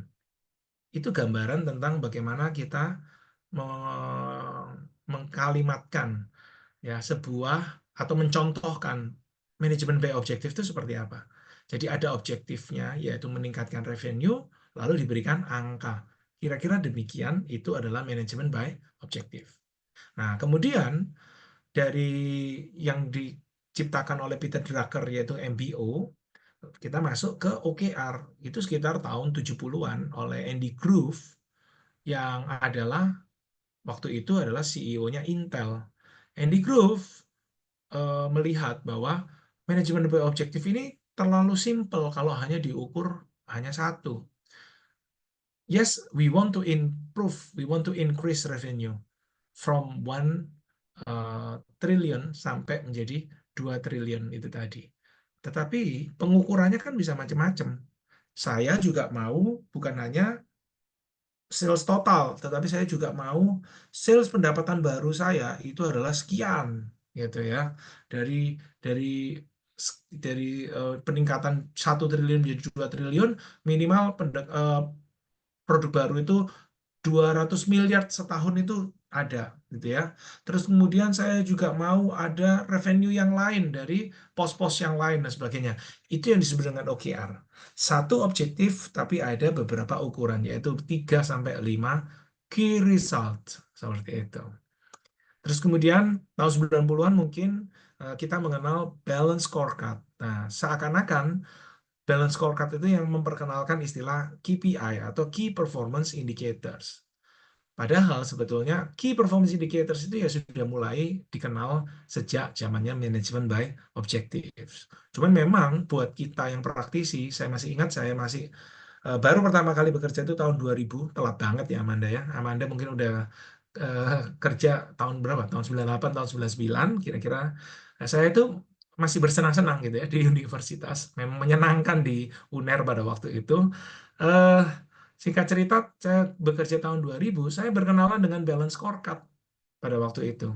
Itu gambaran tentang bagaimana kita mengkalimatkan ya sebuah atau mencontohkan manajemen by objektif itu seperti apa. Jadi ada objektifnya yaitu meningkatkan revenue lalu diberikan angka. Kira-kira demikian itu adalah manajemen by objektif. Nah, kemudian dari yang diciptakan oleh Peter Drucker yaitu MBO, kita masuk ke OKR. Itu sekitar tahun 70-an oleh Andy Grove yang adalah waktu itu adalah CEO-nya Intel. Andy Grove melihat bahwa manajemen by objektif ini terlalu simpel kalau hanya diukur hanya satu. Yes, we want to improve, we want to increase revenue from 1 triliun sampai menjadi 2 triliun itu tadi. Tetapi pengukurannya kan bisa macam-macam. Saya juga mau bukan hanya sales total, tetapi saya juga mau sales pendapatan baru saya itu adalah sekian, gitu ya. Dari peningkatan 1 triliun menjadi 2 triliun, minimal produk baru itu 200 miliar setahun itu ada gitu ya. Terus kemudian saya juga mau ada revenue yang lain dari pos-pos yang lain dan sebagainya. Itu yang disebut dengan OKR. Satu objektif tapi ada beberapa ukuran yaitu 3 sampai 5 key result seperti itu. Terus kemudian tahun 90-an mungkin kita mengenal balance scorecard. Nah, seakan-akan balance scorecard itu yang memperkenalkan istilah KPI atau Key Performance Indicators. Padahal sebetulnya key performance indicators itu ya sudah mulai dikenal sejak zamannya manajemen by objectives. Cuman memang buat kita yang praktisi, saya masih ingat saya masih baru pertama kali bekerja itu tahun 2000, telat banget ya Amanda ya. Amanda mungkin udah kerja tahun berapa? Tahun 98, tahun 99 kira-kira. Nah, saya itu masih bersenang-senang gitu ya di universitas. Memang menyenangkan di UNER pada waktu itu. Eh, Singkat cerita, saya bekerja tahun 2000, saya berkenalan dengan balance scorecard pada waktu itu.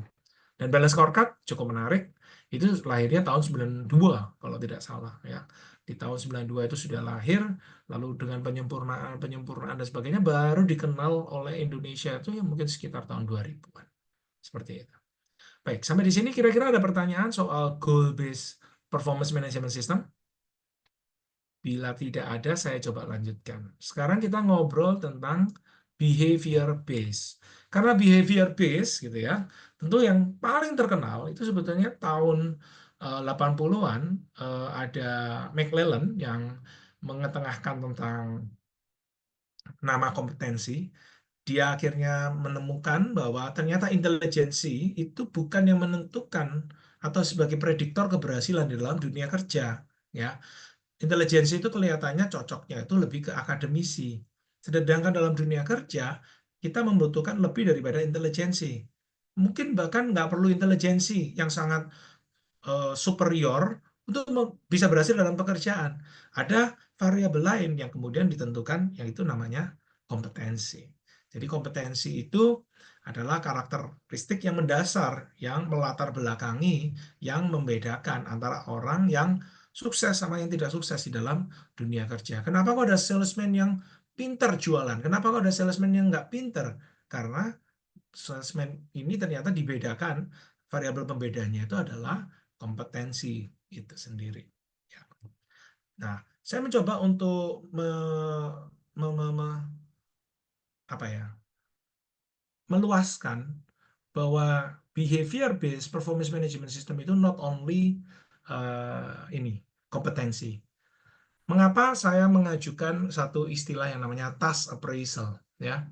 Dan balance scorecard cukup menarik. Itu lahirnya tahun 92 kalau tidak salah ya. Di tahun 92 itu sudah lahir, lalu dengan penyempurnaan dan sebagainya baru dikenal oleh Indonesia itu ya mungkin sekitar tahun 2000-an. Seperti itu. Baik, sampai di sini kira-kira ada pertanyaan soal goal based performance management system? Bila tidak ada, saya coba lanjutkan. Sekarang kita ngobrol tentang behavior base. Karena behavior base gitu ya, tentu yang paling terkenal itu sebetulnya tahun 80-an ada McClellan yang mengetengahkan tentang nama kompetensi. Dia akhirnya menemukan bahwa ternyata intelijensi itu bukan yang menentukan atau sebagai prediktor keberhasilan di dalam dunia kerja, ya. Intelijensi itu kelihatannya cocoknya itu lebih ke akademisi. Sedangkan dalam dunia kerja, kita membutuhkan lebih daripada intelijensi. Mungkin bahkan nggak perlu intelijensi yang sangat superior untuk bisa berhasil dalam pekerjaan. Ada variabel lain yang kemudian ditentukan, yaitu namanya kompetensi. Jadi kompetensi itu adalah karakteristik yang mendasar, yang melatar belakangi, yang membedakan antara orang yang sukses sama yang tidak sukses di dalam dunia kerja. Kenapa kok ada salesman yang pinter jualan? Kenapa kok ada salesman yang nggak pinter? Karena salesman ini ternyata dibedakan, variabel pembedanya itu adalah kompetensi itu sendiri. Ya. Nah, saya mencoba untuk apa ya, meluaskan bahwa behavior based performance management system itu not only ini kompetensi. Mengapa saya mengajukan satu istilah yang namanya task appraisal, ya?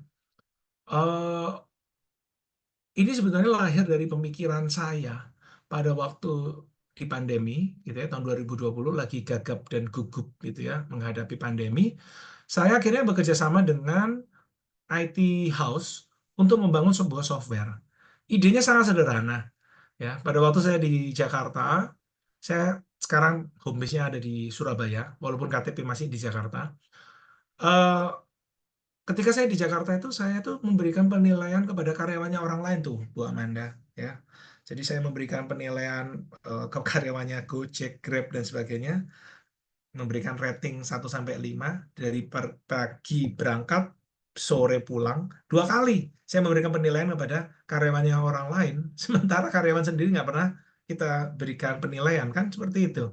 Ini sebenarnya lahir dari pemikiran saya pada waktu di pandemi, gitu ya, tahun 2020 lagi gagap dan gugup gitu ya menghadapi pandemi. Saya akhirnya bekerja sama dengan IT house untuk membangun sebuah software. Idenya sangat sederhana, ya. Pada waktu saya di Jakarta, saya sekarang home base-nya ada di Surabaya, walaupun KTP masih di Jakarta. Eh, Ketika saya di Jakarta itu, saya tuh memberikan penilaian kepada karyawannya orang lain tuh, Bu Amanda, ya. Jadi saya memberikan penilaian ke karyawannya Gojek, Grab, dan sebagainya, memberikan rating 1 sampai 5 dari pagi berangkat, sore pulang, 2 kali saya memberikan penilaian kepada karyawannya orang lain, sementara karyawan sendiri nggak pernah kita berikan penilaian, kan seperti itu.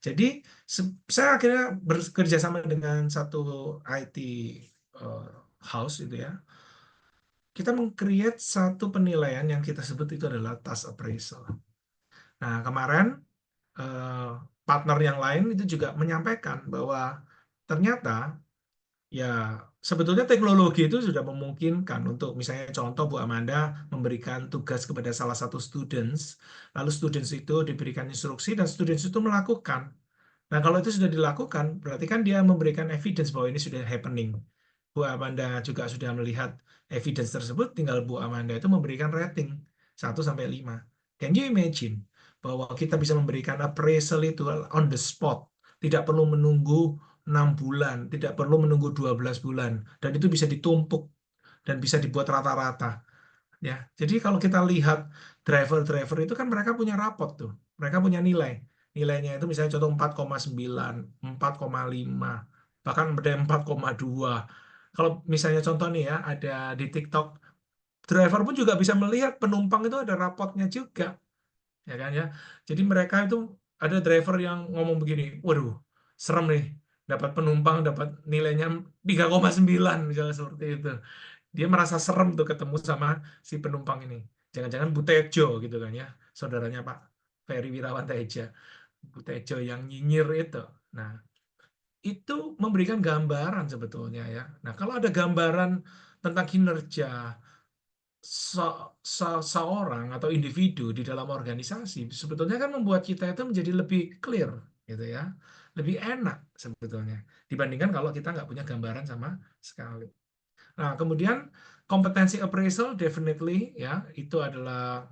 Jadi saya akhirnya bekerja sama dengan satu IT house itu ya. Kita meng-create satu penilaian yang kita sebut itu adalah task appraisal. Nah, kemarin partner yang lain itu juga menyampaikan bahwa ternyata ya sebetulnya teknologi itu sudah memungkinkan untuk misalnya contoh Bu Amanda memberikan tugas kepada salah satu students, lalu students itu diberikan instruksi dan students itu melakukan. Nah, kalau itu sudah dilakukan, berarti kan dia memberikan evidence bahwa ini sudah happening. Bu Amanda juga sudah melihat evidence tersebut, tinggal Bu Amanda itu memberikan rating 1 sampai 5. Can you imagine bahwa kita bisa memberikan appraisal itu on the spot, tidak perlu menunggu 6 bulan, tidak perlu menunggu 12 bulan, dan itu bisa ditumpuk dan bisa dibuat rata-rata. Ya, jadi kalau kita lihat driver-driver itu kan mereka punya rapot tuh, mereka punya nilai. Nilainya itu misalnya contoh 4,9, 4,5, bahkan ada 4,2. Kalau misalnya contoh nih ya, ada di TikTok, driver pun juga bisa melihat penumpang itu ada rapotnya juga, ya kan ya. Jadi mereka itu ada driver yang ngomong begini, waduh, serem nih, dapat penumpang dapat nilainya 3,9 misalnya seperti itu. Dia merasa serem tuh ketemu sama si penumpang ini. Jangan-jangan Bu Tejo gitu kan ya, saudaranya Pak Ferry Wirawan Teja. Bu Tejo yang nyinyir itu. Nah, itu memberikan gambaran sebetulnya ya. Nah, kalau ada gambaran tentang kinerja seorang atau individu di dalam organisasi, sebetulnya kan membuat kita itu menjadi lebih clear gitu ya. Lebih enak sebetulnya dibandingkan kalau kita nggak punya gambaran sama sekali. Nah, kemudian kompetensi appraisal definitely ya, itu adalah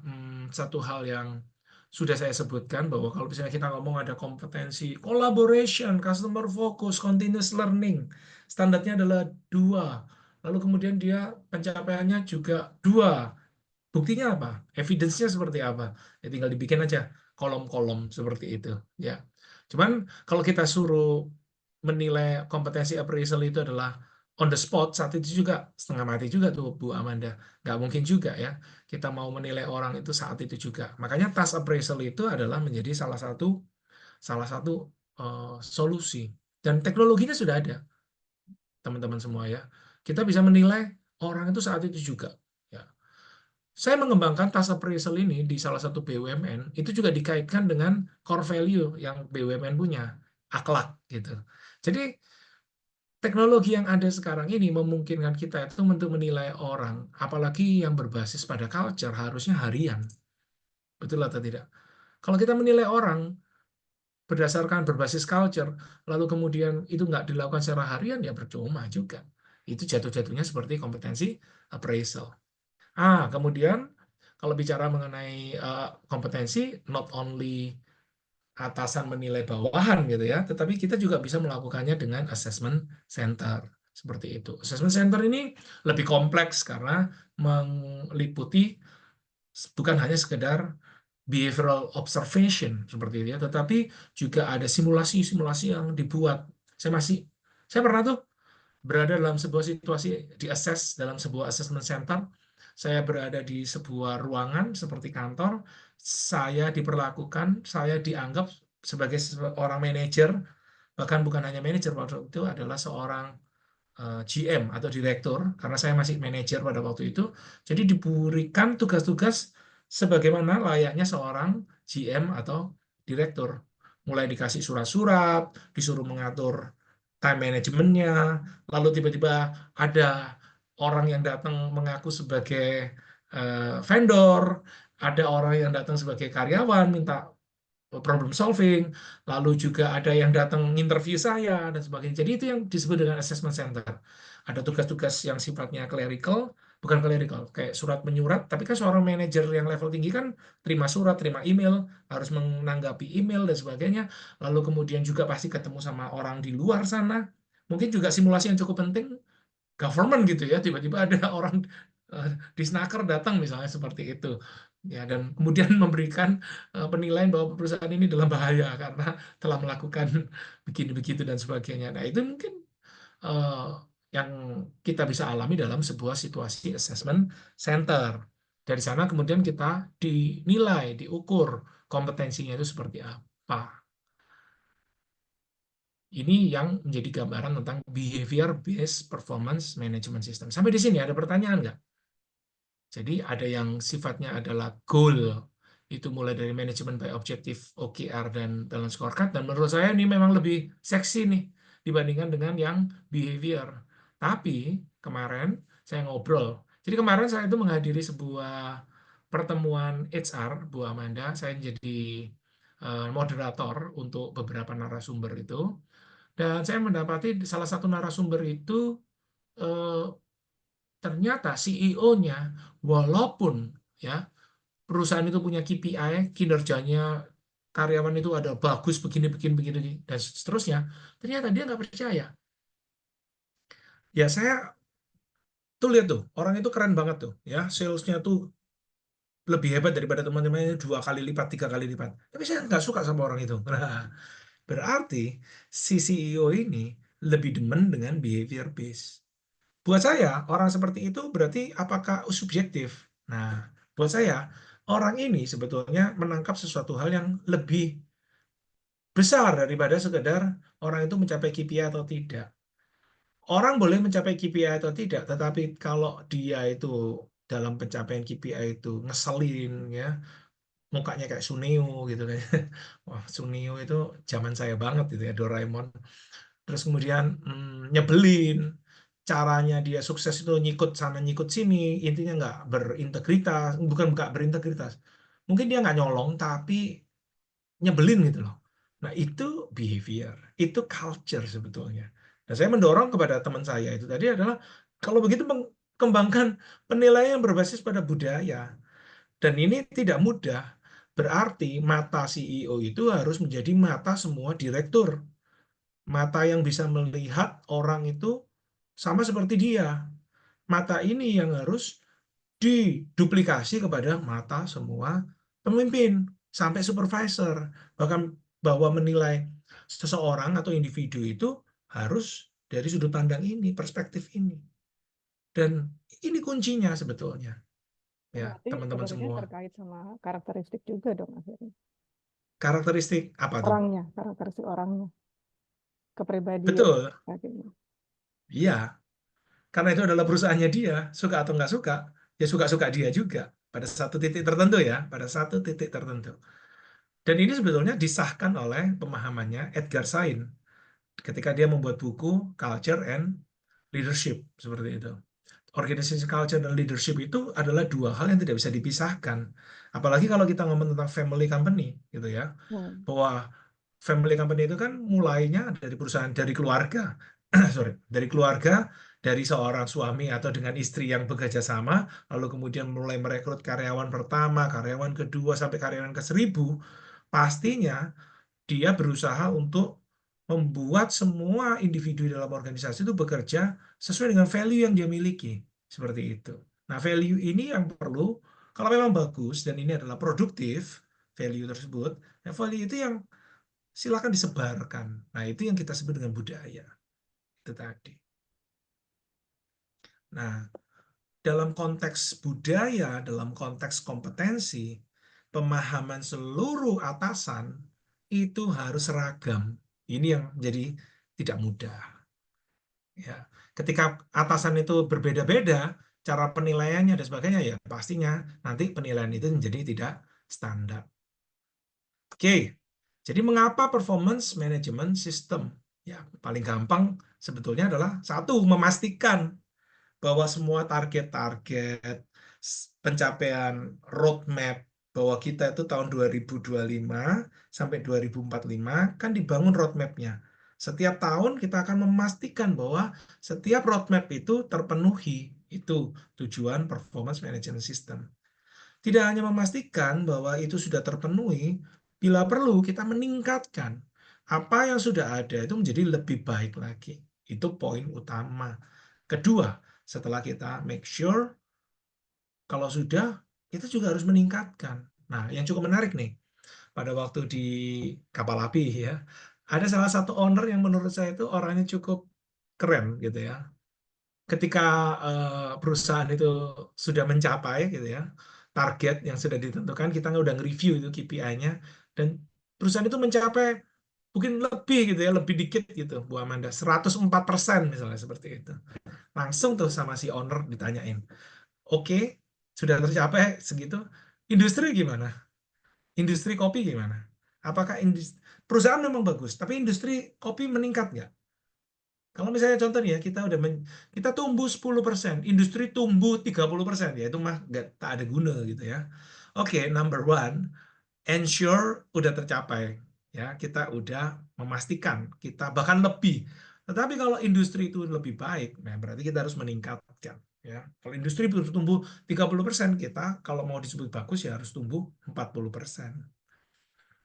satu hal yang sudah saya sebutkan bahwa kalau misalnya kita ngomong ada kompetensi collaboration, customer focus, continuous learning, standarnya adalah 2. Lalu kemudian dia pencapaiannya juga 2. Buktinya apa? Evidence-nya seperti apa? Ya tinggal dibikin aja kolom-kolom seperti itu ya. Cuman kalau kita suruh menilai kompetensi appraisal itu adalah on the spot, saat itu juga setengah mati juga tuh Bu Amanda. Nggak mungkin juga ya kita mau menilai orang itu saat itu juga. Makanya task appraisal itu adalah menjadi salah satu solusi. Dan teknologinya sudah ada, teman-teman semua ya. Kita bisa menilai orang itu saat itu juga. Ya. Saya mengembangkan task appraisal ini di salah satu BUMN, itu juga dikaitkan dengan core value yang BUMN punya, akhlak gitu. Jadi teknologi yang ada sekarang ini memungkinkan kita itu untuk menilai orang, apalagi yang berbasis pada culture, harusnya harian. Betul atau tidak? Kalau kita menilai orang berdasarkan berbasis culture, lalu kemudian itu nggak dilakukan secara harian, ya percuma juga. Itu jatuh-jatuhnya seperti kompetensi appraisal. Kemudian kalau bicara mengenai kompetensi, not only atasan menilai bawahan gitu ya, tetapi kita juga bisa melakukannya dengan assessment center seperti itu. Assessment center ini lebih kompleks karena meliputi bukan hanya sekedar behavioral observation seperti itu ya, tetapi juga ada simulasi-simulasi yang dibuat. Saya pernah tuh berada dalam sebuah situasi di-assess dalam sebuah assessment center. Saya berada di sebuah ruangan seperti kantor, saya diperlakukan, saya dianggap sebagai seorang manajer, bahkan bukan hanya manajer, waktu itu adalah seorang GM atau direktur, karena saya masih manajer pada waktu itu. Jadi diberikan tugas-tugas sebagaimana layaknya seorang GM atau direktur. Mulai dikasih surat-surat, disuruh mengatur time manajemennya, lalu tiba-tiba ada orang yang datang mengaku sebagai vendor, ada orang yang datang sebagai karyawan minta problem solving, lalu juga ada yang datang interview saya dan sebagainya. Jadi itu yang disebut dengan assessment center. Ada tugas-tugas yang sifatnya clerical, bukan clerical, kayak surat menyurat, tapi kan seorang manajer yang level tinggi kan terima surat, terima email, harus menanggapi email dan sebagainya. Lalu kemudian juga pasti ketemu sama orang di luar sana. Mungkin juga simulasi yang cukup penting, government gitu ya, tiba-tiba ada orang di snaker datang misalnya seperti itu ya, dan kemudian memberikan penilaian bahwa perusahaan ini dalam bahaya karena telah melakukan begini begitu dan sebagainya. Nah itu mungkin eh, yang kita bisa alami dalam sebuah situasi assessment center. Dari sana kemudian kita dinilai, diukur kompetensinya itu seperti apa. Ini yang menjadi gambaran tentang behavior based performance management system. Sampai di sini ada pertanyaan nggak? Jadi ada yang sifatnya adalah goal, itu mulai dari manajemen by objective, OKR, dan balance scorecard. Dan menurut saya ini memang lebih seksi nih dibandingkan dengan yang behavior. Tapi kemarin saya ngobrol. Jadi kemarin saya itu menghadiri sebuah pertemuan HR, Bu Amanda. Saya jadi moderator untuk beberapa narasumber itu. Dan saya mendapati salah satu narasumber itu eh, ternyata CEO-nya, walaupun ya perusahaan itu punya KPI, kinerjanya karyawan itu ada bagus begini begini begini dan seterusnya, ternyata dia nggak percaya. Ya saya tuh lihat tuh orang itu keren banget tuh ya, salesnya tuh lebih hebat daripada teman-temannya 2 kali lipat, 3 kali lipat. Tapi saya nggak suka sama orang itu. Nah, berarti si CEO ini lebih demen dengan behavior based. Buat saya, orang seperti itu berarti apakah subjektif? Nah, buat saya, orang ini sebetulnya menangkap sesuatu hal yang lebih besar daripada sekedar orang itu mencapai KPI atau tidak. Orang boleh mencapai KPI atau tidak, tetapi kalau dia itu dalam pencapaian KPI itu ngeselin, ya, mukanya kayak Suneo gitu kan. Wah, Suneo itu zaman saya banget gitu ya, Doraemon. Terus kemudian nyebelin, caranya dia sukses itu nyikut sana nyikut sini, intinya nggak berintegritas, bukan nggak berintegritas, mungkin dia nggak nyolong tapi nyebelin gitu loh. Nah itu behavior, itu culture sebetulnya. Nah saya mendorong kepada teman saya itu tadi adalah kalau begitu kembangkan penilaian yang berbasis pada budaya, dan ini tidak mudah. Berarti mata CEO itu harus menjadi mata semua direktur, mata yang bisa melihat orang itu sama seperti dia. Mata ini yang harus diduplikasi kepada mata semua pemimpin sampai supervisor. Bahkan bahwa menilai seseorang atau individu itu harus dari sudut pandang ini, perspektif ini. Dan ini kuncinya sebetulnya. Ya, Berarti teman-teman sebenarnya semua. terkait sama karakteristik juga dong akhirnya. Karakteristik apa tuh? Orangnya, karakteristik orangnya, kepribadian. Betul, Akhirnya. iya. Karena itu adalah perusahaannya dia, suka atau nggak suka, ya suka-suka dia juga. Pada satu titik tertentu ya, pada satu titik tertentu. Dan ini sebetulnya disahkan oleh pemahamannya Edgar Sain ketika dia membuat buku Culture and Leadership, seperti itu. Organisasi culture dan leadership itu adalah 2 hal yang tidak bisa dipisahkan. Apalagi kalau kita ngomong tentang family company, gitu ya. Hmm. Bahwa family company itu kan mulainya dari perusahaan, dari keluarga, sorry, dari keluarga, dari seorang suami atau dengan istri yang bekerja sama, lalu kemudian mulai merekrut karyawan pertama, karyawan kedua, sampai karyawan ke 1000, pastinya dia berusaha untuk membuat semua individu dalam organisasi itu bekerja sesuai dengan value yang dia miliki. Seperti itu. Nah, value ini yang perlu, kalau memang bagus dan ini adalah produktif, value tersebut, ya value itu yang silakan disebarkan. Nah, itu yang kita sebut dengan budaya. Itu tadi. Nah, dalam konteks budaya, dalam konteks kompetensi, pemahaman seluruh atasan itu harus seragam. Ini yang menjadi tidak mudah. Ya, ketika atasan itu berbeda-beda cara penilaiannya dan sebagainya, ya pastinya nanti penilaian itu menjadi tidak standar. Oke, jadi mengapa performance management system? Ya, paling gampang sebetulnya adalah satu, memastikan bahwa semua target-target pencapaian roadmap bahwa kita itu tahun 2025 sampai 2045 kan dibangun roadmap-nya. Setiap tahun kita akan memastikan bahwa setiap roadmap itu terpenuhi. Itu tujuan performance management system. Tidak hanya memastikan bahwa itu sudah terpenuhi, bila perlu kita meningkatkan apa yang sudah ada itu menjadi lebih baik lagi. Itu poin utama. Kedua, setelah kita make sure kalau sudah, kita juga harus meningkatkan. Nah, yang cukup menarik nih, pada waktu di kapal api ya, ada salah satu owner yang menurut saya itu orangnya cukup keren gitu ya. Ketika perusahaan itu sudah mencapai gitu ya target yang sudah ditentukan, kita udah nge-review itu KPI-nya dan perusahaan itu mencapai mungkin lebih gitu ya, lebih dikit gitu Bu Amanda, 104% misalnya seperti itu. Langsung tuh sama si owner ditanyain, oke, sudah tercapai segitu, industri gimana? Industri kopi gimana? Apakah perusahaan memang bagus, tapi industri kopi meningkat nggak? Kalau misalnya contohnya kita tumbuh 10%, industri tumbuh 30%, ya itu mah nggak tak ada guna gitu ya. Oke, number one, ensure udah tercapai. Ya, kita udah memastikan kita bahkan lebih. Tetapi kalau industri itu lebih baik, nah berarti kita harus meningkatkan. Ya, kalau industri tumbuh 30%, kita kalau mau disebut bagus ya harus tumbuh 40%.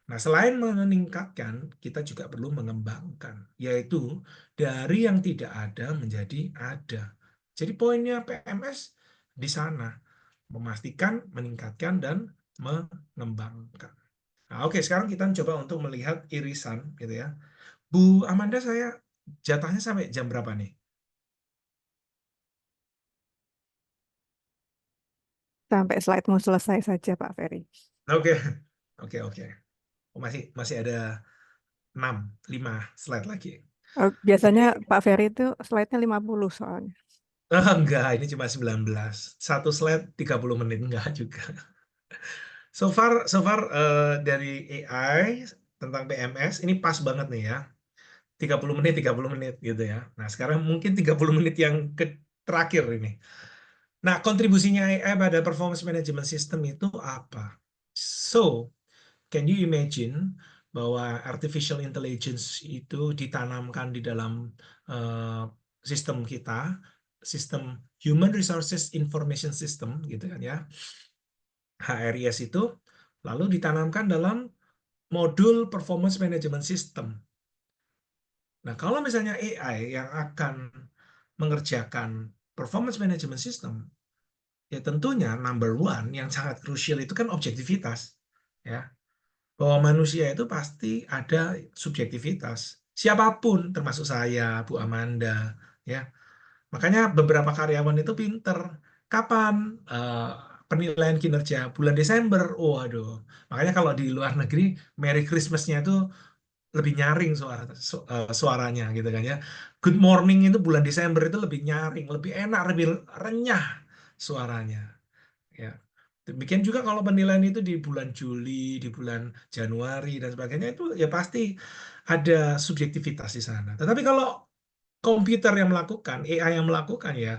Nah, selain meningkatkan, kita juga perlu mengembangkan, yaitu dari yang tidak ada menjadi ada. Jadi poinnya PMS di sana, memastikan, meningkatkan, dan mengembangkan. Nah, oke, sekarang kita coba untuk melihat irisan, gitu ya. Bu Amanda, saya jatahnya sampai jam berapa nih? Sampai slide-mu selesai saja, Pak Ferry. Oke, oke. Oh, masih ada 5 slide lagi. Biasanya Jadi, Pak Ferry itu slide-nya 50 soalnya. enggak, ini cuma 19. Satu slide 30 menit, enggak juga. So far dari AI tentang PMS, ini pas banget nih ya. 30 menit, 30 menit gitu ya. Nah, sekarang mungkin 30 menit yang terakhir ini. Nah, kontribusinya AI pada performance management system itu apa? So, can you imagine bahwa artificial intelligence itu ditanamkan di dalam sistem kita, sistem Human Resources Information System, gitu kan ya, HRIS itu, lalu ditanamkan dalam modul Performance Management System. Nah, kalau misalnya AI yang akan mengerjakan Performance Management System, ya tentunya number one yang sangat krusial itu kan objektivitas, ya. Bahwa manusia itu pasti ada subjektivitas. Siapapun, termasuk saya, Bu Amanda, ya. Makanya beberapa karyawan itu pinter. Kapan penilaian kinerja? Bulan Desember. Waduh. Makanya kalau di luar negeri, Merry Christmas-nya itu lebih nyaring suaranya gitu kan ya. Good morning itu bulan Desember itu lebih nyaring, lebih enak, lebih renyah suaranya. Ya. Demikian juga kalau penilaian itu di bulan Juli, di bulan Januari dan sebagainya itu ya pasti ada subjektivitas di sana. Tetapi kalau komputer yang melakukan, AI yang melakukan ya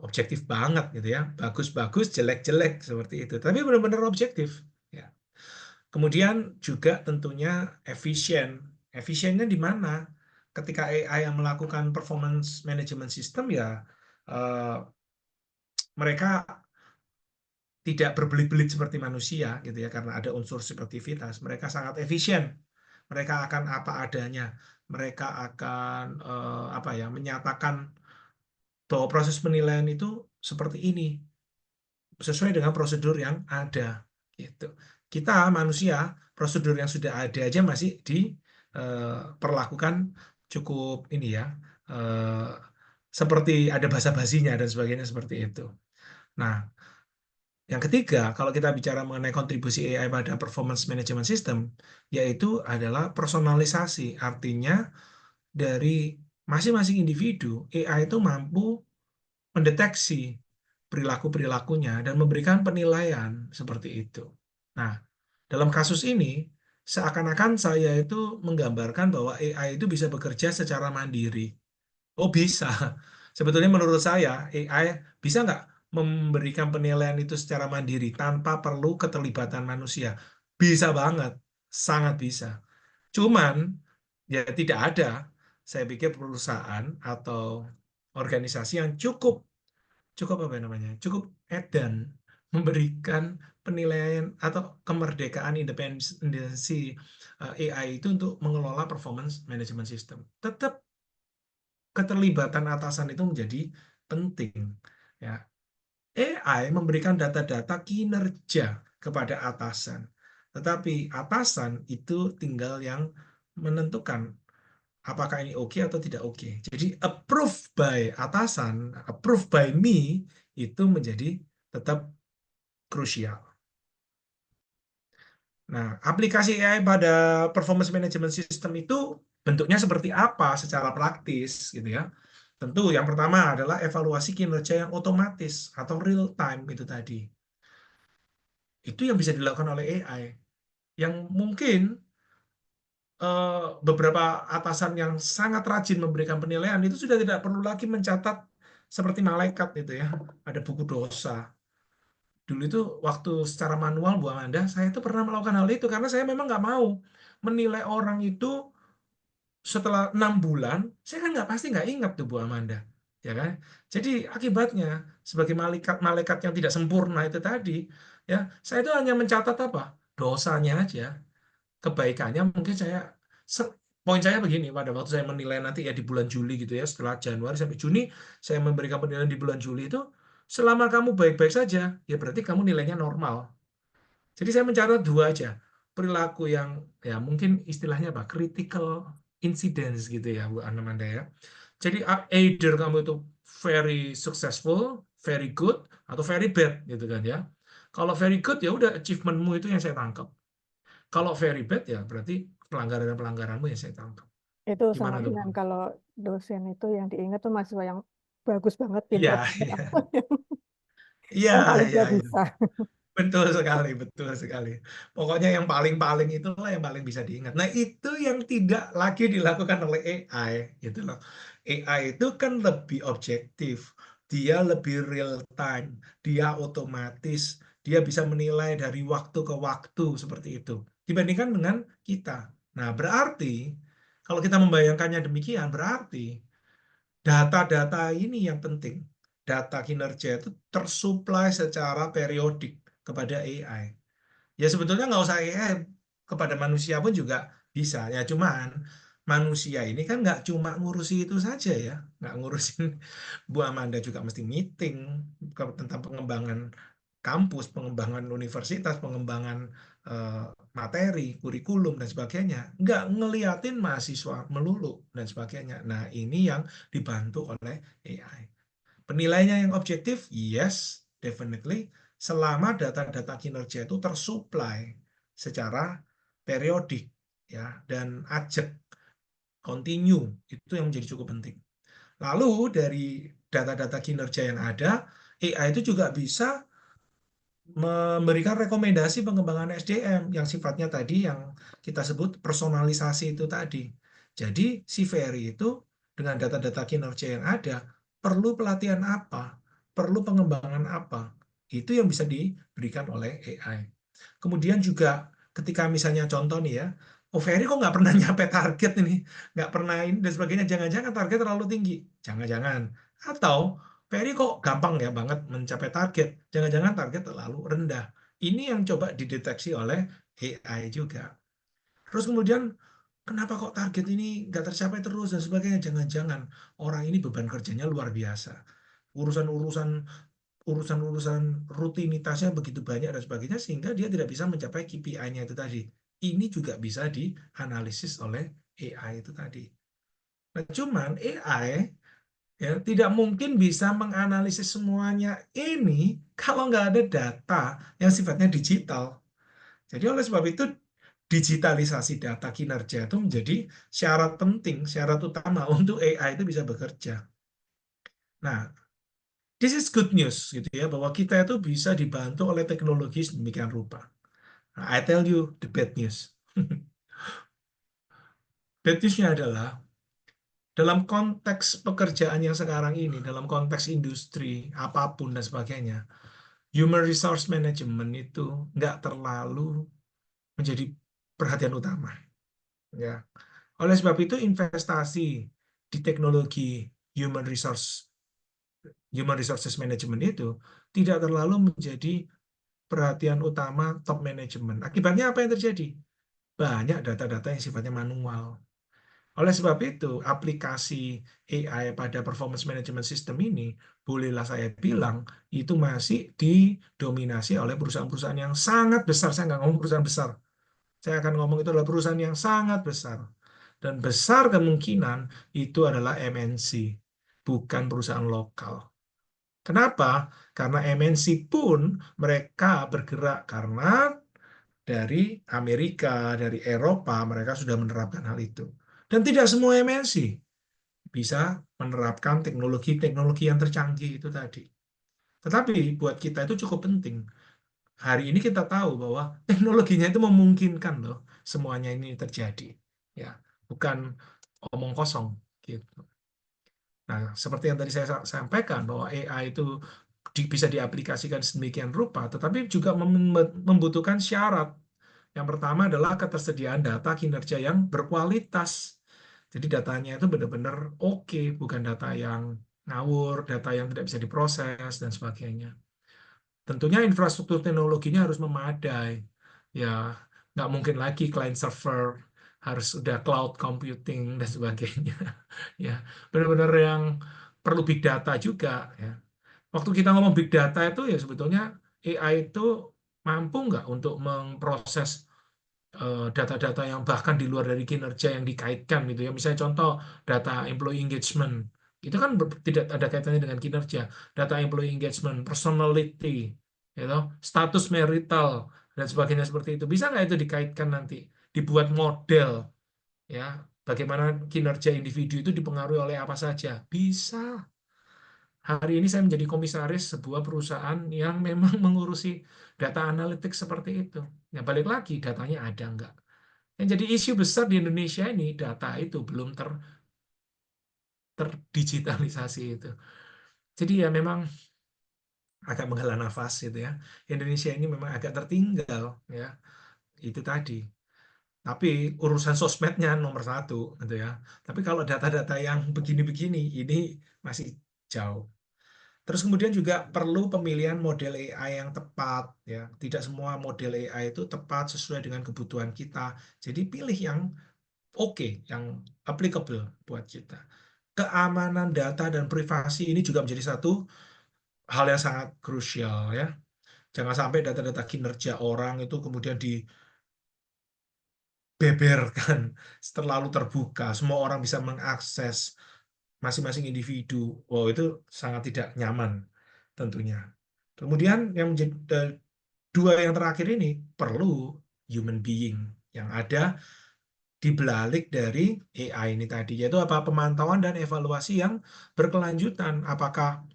objektif banget gitu ya, bagus-bagus, jelek-jelek seperti itu. Tapi benar-benar objektif. Ya. Kemudian juga tentunya efisien. Efisiennya di mana? Ketika AI yang melakukan performance management system ya mereka tidak berbelit-belit seperti manusia gitu ya karena ada unsur subjektivitas. Mereka sangat efisien. Mereka akan apa adanya. Mereka akan apa ya menyatakan bahwa proses penilaian itu seperti ini sesuai dengan prosedur yang ada gitu. Kita manusia prosedur yang sudah ada aja masih diperlakukan cukup ini ya seperti ada basa-basinya dan sebagainya seperti itu. Nah, Yang ketiga, kalau kita bicara mengenai kontribusi AI pada performance management system, yaitu adalah personalisasi. Artinya dari masing-masing individu, AI itu mampu mendeteksi perilaku-perilakunya dan memberikan penilaian seperti itu. Nah, dalam kasus ini, seakan-akan saya itu menggambarkan bahwa AI itu bisa bekerja secara mandiri. Oh bisa. Sebetulnya menurut saya AI bisa nggak memberikan penilaian itu secara mandiri tanpa perlu keterlibatan manusia? Bisa banget, sangat bisa. Cuman ya tidak ada, saya pikir perusahaan atau organisasi yang cukup cukup apa namanya? Cukup edan memberikan penilaian atau kemerdekaan independensi AI itu untuk mengelola performance management system. Tetap keterlibatan atasan itu menjadi penting. Ya, AI memberikan data-data kinerja kepada atasan, tetapi atasan itu tinggal yang menentukan apakah ini oke atau tidak oke. Jadi approve by atasan, approve by me itu menjadi tetap krusial. Nah, aplikasi AI pada performance management system itu bentuknya seperti apa secara praktis gitu ya. Tentu yang pertama adalah evaluasi kinerja yang otomatis atau real time itu tadi. Itu yang bisa dilakukan oleh AI. Yang mungkin beberapa atasan yang sangat rajin memberikan penilaian itu sudah tidak perlu lagi mencatat seperti malaikat itu ya. Ada buku dosa. Dulu itu waktu secara manual Bu Amanda, saya itu pernah melakukan hal itu karena saya memang nggak mau menilai orang itu setelah 6 bulan, saya kan nggak ingat tuh Bu Amanda, ya kan? Jadi akibatnya sebagai malaikat yang tidak sempurna itu tadi, ya saya itu hanya mencatat apa dosanya aja, kebaikannya mungkin poin saya begini pada waktu saya menilai nanti ya di bulan Juli gitu ya, setelah Januari sampai Juni saya memberikan penilaian di bulan Juli itu, selama kamu baik-baik saja, ya berarti kamu nilainya normal. Jadi saya mencatat 2 aja. Perilaku yang ya mungkin istilahnya apa? Critical incidents gitu ya, Bu Anamanda ya. Jadi either kamu itu very successful, very good, atau very bad gitu kan ya. Kalau very good ya udah achievementmu itu yang saya tangkap. Kalau very bad ya berarti pelanggaran-pelanggaranmu yang saya tangkap. Itu sama Gimana tuh, Bu? dengan kalau dosen itu yang diingat tuh mahasiswa yang bagus banget, pintar Iya, banget, iya. apa Iya, yang paling iya, nggak iya. bisa. Betul sekali, betul sekali. Pokoknya yang paling-paling itulah yang paling bisa diingat. Nah, itu yang tidak lagi dilakukan oleh AI, gitu loh. AI itu kan lebih objektif, dia lebih real time, dia otomatis, dia bisa menilai dari waktu ke waktu seperti itu. Dibandingkan dengan kita. Nah, berarti kalau kita membayangkannya demikian, berarti data-data ini yang penting. Data kinerja itu tersuplai secara periodik kepada AI. Ya sebetulnya nggak usah AI, kepada manusia pun juga bisa. Ya cuman manusia ini kan nggak cuma ngurusi itu saja ya. Nggak ngurusin Bu Amanda juga mesti meeting tentang pengembangan kampus, pengembangan universitas, pengembangan eh, materi, kurikulum, dan sebagainya. Nggak ngeliatin mahasiswa melulu, dan sebagainya. Nah, ini yang dibantu oleh AI. Penilaiannya yang objektif, yes, definitely, selama data-data kinerja itu tersuplai secara periodik ya dan ajak continue, itu yang menjadi cukup penting. Lalu dari data-data kinerja yang ada, AI itu juga bisa memberikan rekomendasi pengembangan SDM yang sifatnya tadi yang kita sebut personalisasi itu tadi. Jadi si Ferry itu dengan data-data kinerja yang ada perlu pelatihan apa, perlu pengembangan apa, itu yang bisa diberikan oleh AI. Kemudian juga ketika misalnya contoh nih ya, oh Ferry kok nggak pernah nyampe target ini, nggak pernah ini dan sebagainya, jangan-jangan target terlalu tinggi, jangan-jangan. Atau Ferry kok gampang ya banget mencapai target. Jangan-jangan target terlalu rendah. Ini yang coba dideteksi oleh AI juga. Terus kemudian, kenapa kok target ini nggak tercapai terus dan sebagainya? Jangan-jangan orang ini beban kerjanya luar biasa. Urusan-urusan urusan-urusan rutinitasnya begitu banyak dan sebagainya sehingga dia tidak bisa mencapai KPI-nya itu tadi. Ini juga bisa dianalisis oleh AI itu tadi. Nah, cuman AI Ya, tidak mungkin bisa menganalisis semuanya ini kalau nggak ada data yang sifatnya digital. Jadi oleh sebab itu digitalisasi data kinerja itu menjadi syarat penting, syarat utama untuk AI itu bisa bekerja. Nah, this is good news gitu ya, bahwa kita itu bisa dibantu oleh teknologi sedemikian rupa. Nah, I tell you the bad news. Bad newsnya adalah dalam konteks pekerjaan yang sekarang ini, dalam konteks industri apapun dan sebagainya, human resource management itu nggak terlalu menjadi perhatian utama. Ya. Oleh sebab itu investasi di teknologi human resources management itu tidak terlalu menjadi perhatian utama top management. Akibatnya apa yang terjadi? Banyak data-data yang sifatnya manual. Oleh sebab itu, aplikasi AI pada performance management system ini, bolehlah saya bilang, itu masih didominasi oleh perusahaan-perusahaan yang sangat besar. Saya nggak ngomong perusahaan besar. Saya akan ngomong itu adalah perusahaan yang sangat besar. Dan besar kemungkinan itu adalah MNC, bukan perusahaan lokal. Kenapa? Karena MNC pun mereka bergerak karena dari Amerika, dari Eropa, mereka sudah menerapkan hal itu. Dan tidak semua MNC bisa menerapkan teknologi-teknologi yang tercanggih itu tadi. Tetapi buat kita itu cukup penting. Hari ini kita tahu bahwa teknologinya itu memungkinkan loh semuanya ini terjadi. Ya, bukan omong kosong gitu. Nah, seperti yang tadi saya sampaikan bahwa AI itu bisa diaplikasikan sedemikian rupa, tetapi juga membutuhkan syarat. Yang pertama adalah ketersediaan data kinerja yang berkualitas. Jadi datanya itu benar-benar oke, bukan data yang ngawur, data yang tidak bisa diproses, dan sebagainya. Tentunya infrastruktur teknologinya harus memadai. Ya, nggak mungkin lagi client server, harus sudah cloud computing, dan sebagainya. Ya, benar-benar yang perlu big data juga. Ya. Waktu kita ngomong big data itu ya sebetulnya AI itu mampu nggak untuk memproses data-data yang bahkan di luar dari kinerja yang dikaitkan gitu ya. Misalnya contoh data employee engagement. Itu kan tidak ada kaitannya dengan kinerja. Data employee engagement, personality, gitu, status marital dan sebagainya seperti itu. Bisa nggak itu dikaitkan nanti? Dibuat model ya. Bagaimana kinerja individu itu dipengaruhi oleh apa saja? Bisa. Hari ini saya menjadi komisaris sebuah perusahaan yang memang mengurusi data analitik seperti itu. Ya balik lagi, datanya ada nggak? Yang jadi isu besar di Indonesia ini, data itu belum terdigitalisasi itu. Jadi ya memang agak menghela nafas gitu ya. Indonesia ini memang agak tertinggal ya. Itu tadi. Tapi urusan sosmednya nomor satu gitu ya. Tapi kalau data-data yang begini-begini ini masih jauh. Terus kemudian juga perlu pemilihan model AI yang tepat ya. Tidak semua model AI itu tepat sesuai dengan kebutuhan kita. Jadi pilih yang oke, yang applicable buat kita. Keamanan data dan privasi ini juga menjadi satu hal yang sangat krusial ya. Jangan sampai data-data kinerja orang itu kemudian dibeberkan terlalu terbuka, semua orang bisa mengakses masing-masing individu. Oh, itu sangat tidak nyaman tentunya. Kemudian yang menjadi dua yang terakhir ini perlu human being yang ada di belalik dari AI ini tadi, yaitu apa? Pemantauan dan evaluasi yang berkelanjutan. Apakah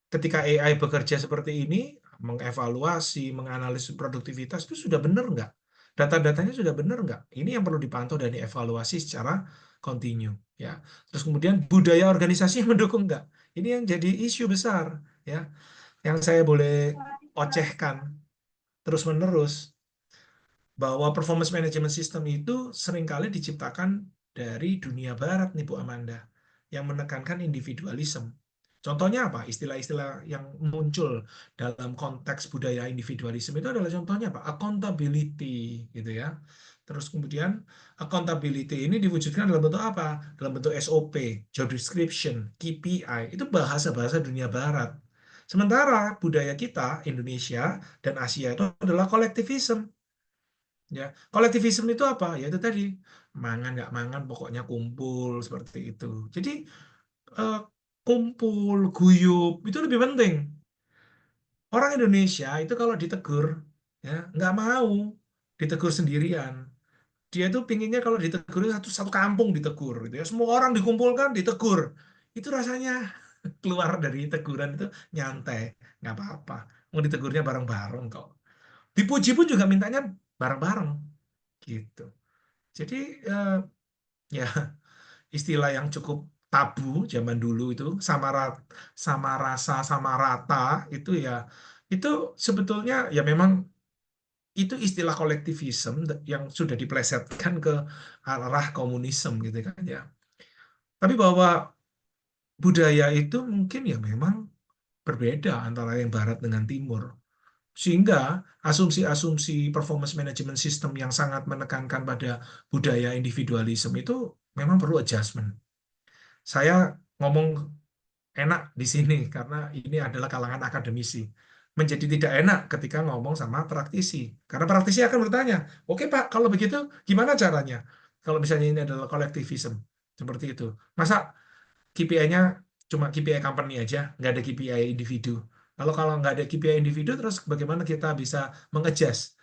ketika AI bekerja seperti ini, mengevaluasi, menganalisis produktivitas itu sudah benar nggak? Data-datanya sudah benar nggak? Ini yang perlu dipantau dan dievaluasi secara kontinu. Ya. Terus kemudian budaya organisasi yang mendukung nggak? Ini yang jadi isu besar. Ya. Yang saya boleh ocehkan terus-menerus, bahwa performance management system itu seringkali diciptakan dari dunia barat nih Bu Amanda, yang menekankan individualisme. Contohnya apa? Istilah-istilah yang muncul dalam konteks budaya individualisme itu adalah contohnya apa? Accountability gitu ya. Terus kemudian accountability ini diwujudkan dalam bentuk apa? Dalam bentuk SOP, job description, KPI. Itu bahasa-bahasa dunia barat. Sementara budaya kita, Indonesia dan Asia itu adalah kolektivisme. Ya, kolektivisme itu apa? Ya itu tadi, mangan nggak mangan, pokoknya kumpul seperti itu. Jadi eh, kumpul, guyup, itu lebih penting. Orang Indonesia itu kalau ditegur, ya nggak mau ditegur sendirian. Dia itu pinginnya kalau ditegur itu satu kampung ditegur, gitu ya. Semua orang dikumpulkan ditegur. Itu rasanya keluar dari teguran itu nyantai, nggak apa-apa. Mau ditegurnya bareng-bareng kok. Dipuji pun juga mintanya bareng-bareng, gitu. Jadi ya istilah yang cukup tabu zaman dulu itu sama rasa sama rata itu ya itu sebetulnya ya memang itu istilah kolektivisme yang sudah diplesetkan ke arah komunisme gitu kan ya. Tapi bahwa budaya itu mungkin ya memang berbeda antara yang barat dengan timur. Sehingga asumsi-asumsi performance management system yang sangat menekankan pada budaya individualisme itu memang perlu adjustment. Saya ngomong enak di sini karena ini adalah kalangan akademisi. Menjadi tidak enak ketika ngomong sama praktisi. Karena praktisi akan bertanya, oke Pak, kalau begitu gimana caranya? Kalau misalnya ini adalah kolektivisme, seperti itu. Masa KPI-nya cuma KPI company aja, nggak ada KPI individu. Kalau nggak ada KPI individu, terus bagaimana kita bisa mengejas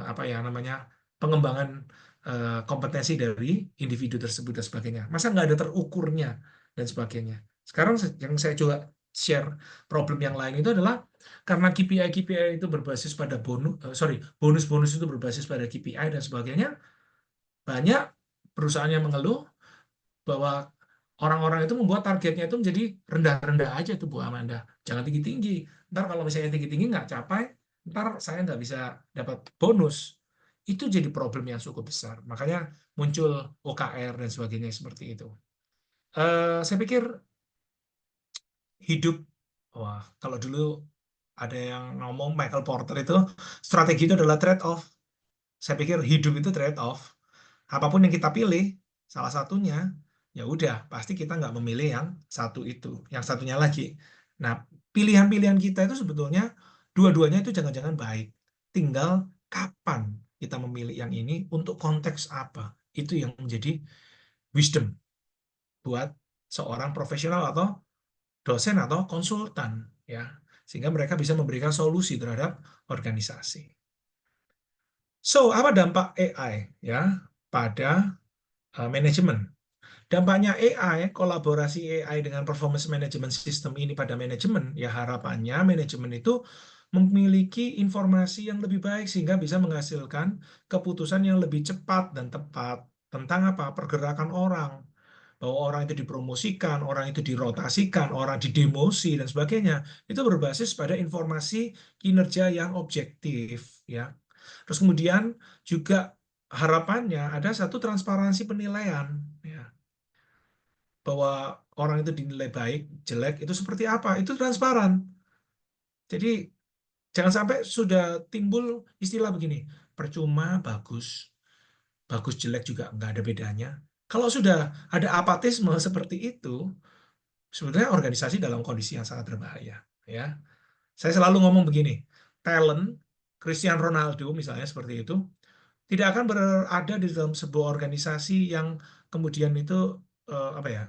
apa ya namanya pengembangan kompetensi dari individu tersebut dan sebagainya. Masa nggak ada terukurnya dan sebagainya. Sekarang yang saya coba share problem yang lain itu adalah karena KPI itu berbasis pada bonus itu berbasis pada KPI dan sebagainya. Banyak perusahaan yang mengeluh bahwa orang-orang itu membuat targetnya itu menjadi rendah-rendah aja tuh Bu Amanda. Jangan tinggi-tinggi. Ntar kalau misalnya tinggi-tinggi nggak capai, ntar saya nggak bisa dapat bonus. Itu jadi problem yang cukup besar. Makanya muncul OKR dan sebagainya seperti itu. Saya pikir hidup, wah kalau dulu ada yang ngomong Michael Porter itu, strategi itu adalah trade-off. Saya pikir hidup itu trade-off. Apapun yang kita pilih, salah satunya, ya udah, pasti kita nggak memilih yang satu itu, yang satunya lagi. Nah, pilihan-pilihan kita itu sebetulnya dua-duanya itu jangan-jangan baik. Tinggal kapan kita memilih yang ini untuk konteks apa. Itu yang menjadi wisdom buat seorang profesional atau dosen atau konsultan, ya, sehingga mereka bisa memberikan solusi terhadap organisasi. So, apa dampak AI ya pada manajemen? Dampaknya AI, kolaborasi AI dengan performance management system ini pada manajemen, ya harapannya manajemen itu memiliki informasi yang lebih baik sehingga bisa menghasilkan keputusan yang lebih cepat dan tepat tentang apa? Pergerakan orang. Bahwa orang itu dipromosikan, orang itu dirotasikan, orang didemosi dan sebagainya. Itu berbasis pada informasi kinerja yang objektif, ya. Terus kemudian juga harapannya ada satu transparansi penilaian, ya, bahwa orang itu dinilai baik, jelek, itu seperti apa, itu transparan. Jadi jangan sampai sudah timbul istilah begini, percuma bagus, bagus jelek juga nggak ada bedanya. Kalau sudah ada apatisme seperti itu, sebetulnya organisasi dalam kondisi yang sangat berbahaya. Ya, saya selalu ngomong begini, talent, Cristiano Ronaldo misalnya seperti itu, tidak akan berada di dalam sebuah organisasi yang kemudian itu apa ya,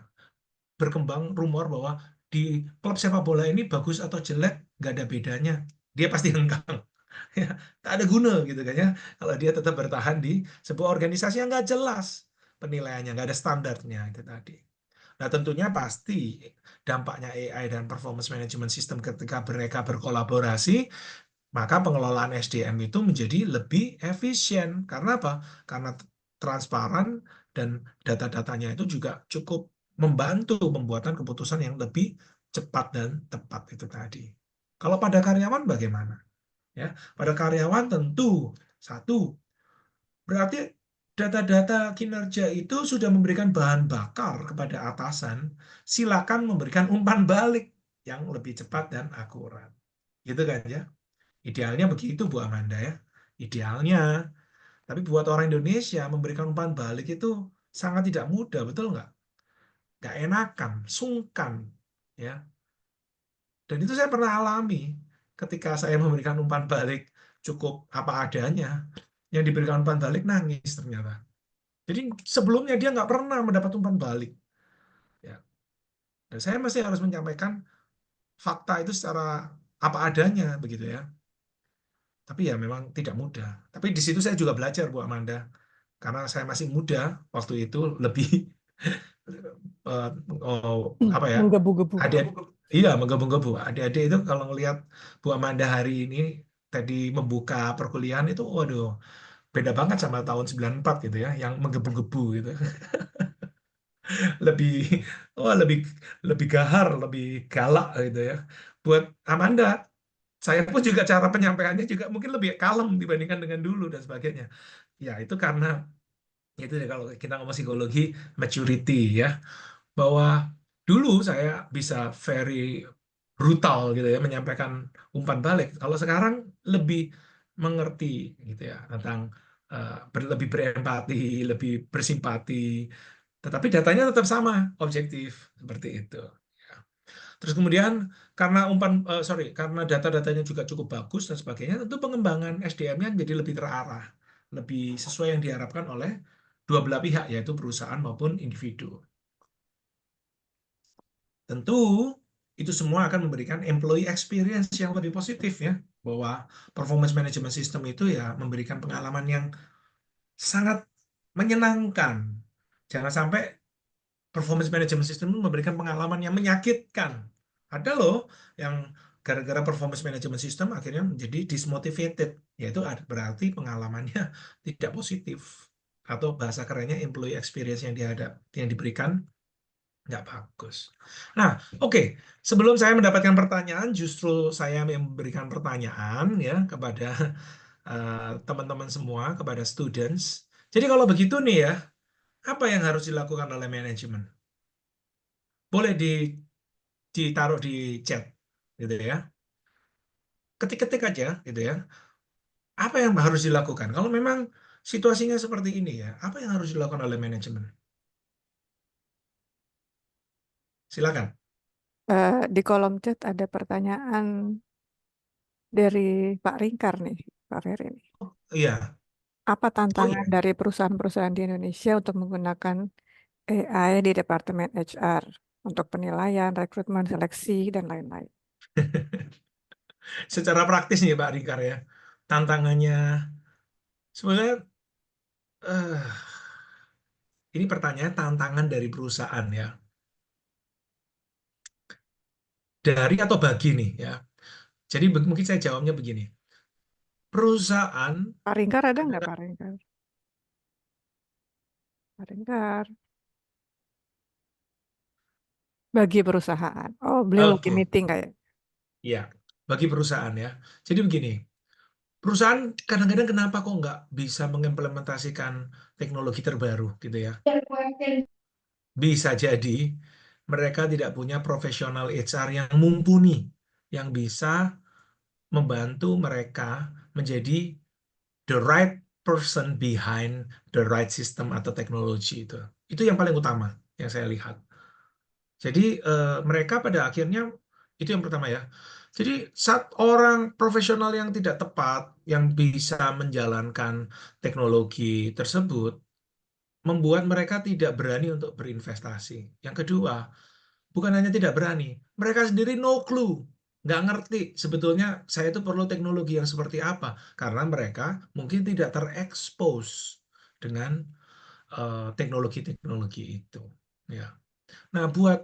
berkembang rumor bahwa di klub sepak bola ini bagus atau jelek nggak ada bedanya, dia pasti hengkang. Ya, tak ada guna gitu kan ya kalau dia tetap bertahan di sebuah organisasi yang nggak jelas penilaiannya, nggak ada standarnya itu tadi. Nah tentunya pasti dampaknya AI dan performance management system ketika mereka berkolaborasi, maka pengelolaan SDM itu menjadi lebih efisien. Karena apa? Karena transparan dan data-datanya itu juga cukup membantu pembuatan keputusan yang lebih cepat dan tepat itu tadi. Kalau pada karyawan bagaimana? Ya, pada karyawan tentu satu, berarti data-data kinerja itu sudah memberikan bahan bakar kepada atasan, silakan memberikan umpan balik yang lebih cepat dan akurat. Gitu kan ya? Idealnya begitu Bu Amanda ya. Idealnya. Tapi buat orang Indonesia memberikan umpan balik itu sangat tidak mudah, betul nggak? Nggak enakan, sungkan. Ya. Dan itu saya pernah alami ketika saya memberikan umpan balik cukup apa adanya. Yang diberikan umpan balik nangis ternyata. Jadi sebelumnya dia nggak pernah mendapat umpan balik. Ya. Dan saya mesti harus menyampaikan fakta itu secara apa adanya begitu ya. Tapi ya memang tidak mudah. Tapi di situ saya juga belajar Bu Amanda. Karena saya masih muda waktu itu lebih eh, apa ya? Menggebu-gebu. Adik, iya menggebu-gebu. Adik-adik itu kalau ngelihat Bu Amanda hari ini tadi membuka perkuliahan itu, waduh, beda banget sama tahun 94 gitu ya, yang menggebu-gebu gitu. Lebih, wah lebih gahar, lebih galak gitu ya. Buat Amanda, saya pun juga cara penyampaiannya juga mungkin lebih kalem dibandingkan dengan dulu dan sebagainya. Ya itu karena itu ya kalau kita ngomong psikologi maturity ya, bahwa dulu saya bisa very brutal gitu ya menyampaikan umpan balik. Kalau sekarang lebih mengerti gitu ya tentang lebih berempati, lebih bersimpati, tetapi datanya tetap sama, objektif seperti itu. Ya. Terus kemudian karena karena data-datanya juga cukup bagus dan sebagainya, tentu pengembangan SDM-nya menjadi lebih terarah, lebih sesuai yang diharapkan oleh dua belah pihak, yaitu perusahaan maupun individu. Tentu itu semua akan memberikan employee experience yang lebih positif ya, bahwa performance management system itu ya memberikan pengalaman yang sangat menyenangkan. Jangan sampai performance management system itu memberikan pengalaman yang menyakitkan. Ada loh yang gara-gara performance management system akhirnya menjadi dismotivated, yaitu berarti pengalamannya tidak positif, atau bahasa kerennya employee experience yang diberikan nggak bagus. Nah, oke. Sebelum saya mendapatkan pertanyaan, justru saya memberikan pertanyaan ya kepada teman-teman semua, kepada students. Jadi kalau begitu nih ya, apa yang harus dilakukan oleh manajemen? Boleh ditaruh di chat, gitu ya. Ketik-ketik aja, gitu ya. Apa yang harus dilakukan? Kalau memang situasinya seperti ini ya, apa yang harus dilakukan oleh manajemen? Silakan. Di kolom chat ada pertanyaan dari Pak Ringkar nih, Pak Ferry nih. Iya. Apa Oh iya. tantangan dari perusahaan-perusahaan di Indonesia untuk menggunakan AI di Departemen HR untuk penilaian, rekrutmen, seleksi, dan lain-lain? Secara praktis nih Pak Rikar ya, tantangannya sebenarnya eh, ini pertanyaan tantangan dari perusahaan ya, dari atau bagi nih ya. Jadi mungkin saya jawabnya begini, perusahaan Pak Ringkar ada nggak adalah Pak Ringkar? Pak Ringkar. Bagi perusahaan. Oh, beliau lagi oke meeting kayak. ya, bagi perusahaan ya. Jadi begini, perusahaan kadang-kadang kenapa kok nggak bisa mengimplementasikan teknologi terbaru gitu ya? Bisa jadi mereka tidak punya profesional HR yang mumpuni, yang bisa membantu mereka menjadi the right person behind the right system atau teknologi itu. Itu yang paling utama yang saya lihat. Jadi mereka pada akhirnya itu yang pertama ya. Jadi saat orang profesional yang tidak tepat yang bisa menjalankan teknologi tersebut membuat mereka tidak berani untuk berinvestasi. Yang kedua, bukan hanya tidak berani, mereka sendiri no clue, nggak ngerti sebetulnya saya itu perlu teknologi yang seperti apa, karena mereka mungkin tidak terekspos dengan teknologi-teknologi itu. Ya. Nah, buat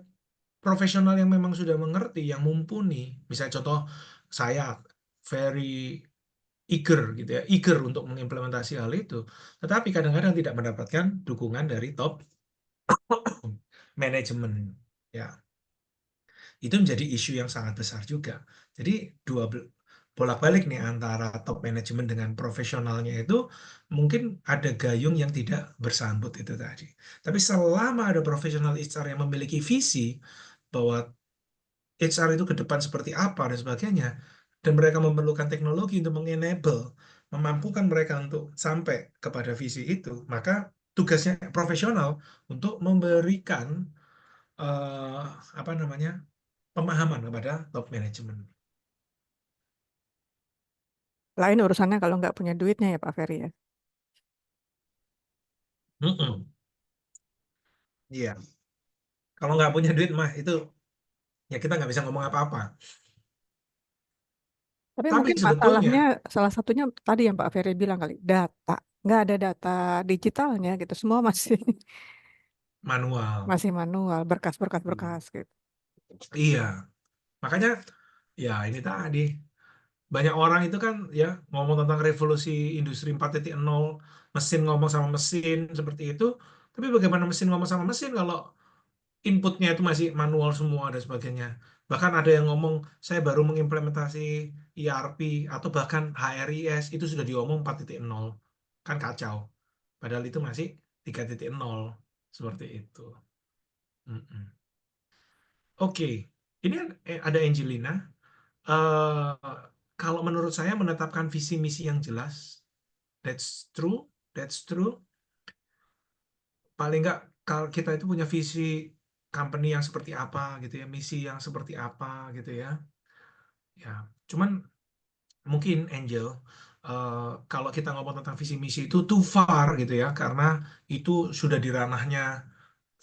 profesional yang memang sudah mengerti, yang mumpuni, misalnya contoh saya very eager gitu ya, eager untuk mengimplementasi hal itu, tetapi kadang-kadang tidak mendapatkan dukungan dari top manajemen. Ya, itu menjadi isu yang sangat besar juga. Jadi bolak-balik nih antara top manajemen dengan profesionalnya itu mungkin ada gayung yang tidak bersambut itu tadi. Tapi selama ada profesional HR yang memiliki visi bahwa HR itu ke depan seperti apa dan sebagainya, dan mereka memerlukan teknologi untuk mengenable, memampukan mereka untuk sampai kepada visi itu, maka tugasnya profesional untuk memberikan eh, apa namanya pemahaman kepada top manajemen. Lain urusannya kalau nggak punya duitnya ya Pak Ferry ya. Mm-mm. Iya. Kalau nggak punya duit mah itu ya kita nggak bisa ngomong apa-apa. Tapi Tapi mungkin sebetulnya masalahnya salah satunya tadi yang Pak Ferry bilang kali, data. Nggak ada data digitalnya gitu. Semua masih manual. masih manual, berkas-berkas Iya. berkas gitu. Iya, makanya ya ini tadi banyak orang itu kan ya ngomong tentang revolusi industri 4.0, mesin ngomong sama mesin seperti itu. Tapi bagaimana mesin ngomong sama mesin kalau inputnya itu masih manual semua dan sebagainya. Bahkan ada yang ngomong saya baru mengimplementasi ERP atau bahkan HRIS itu sudah diomong 4.0. Kan kacau. Padahal itu masih 3.0 seperti itu. Mm-mm. Oke, ini ada Angelina. Eh, Kalau menurut saya menetapkan visi misi yang jelas, that's true. Paling nggak kalau kita itu punya visi company yang seperti apa gitu ya, misi yang seperti apa gitu ya. Ya, cuman mungkin Angel, kalau kita ngomong tentang visi misi itu too far gitu ya, karena itu sudah di ranahnya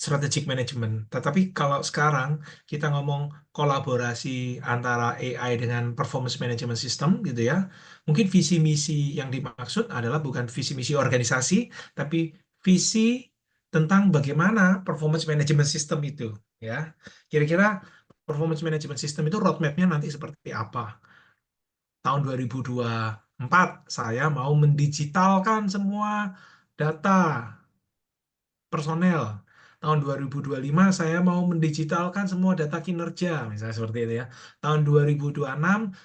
strategic management. Tetapi kalau sekarang kita ngomong kolaborasi antara AI dengan performance management system gitu ya, mungkin visi misi yang dimaksud adalah bukan visi misi organisasi, tapi visi tentang bagaimana performance management system itu ya. Kira-kira performance management system itu roadmap-nya nanti seperti apa? Tahun 2024 saya mau mendigitalkan semua data personel. Tahun 2025 saya mau mendigitalkan semua data kinerja, misalnya seperti itu ya. Tahun 2026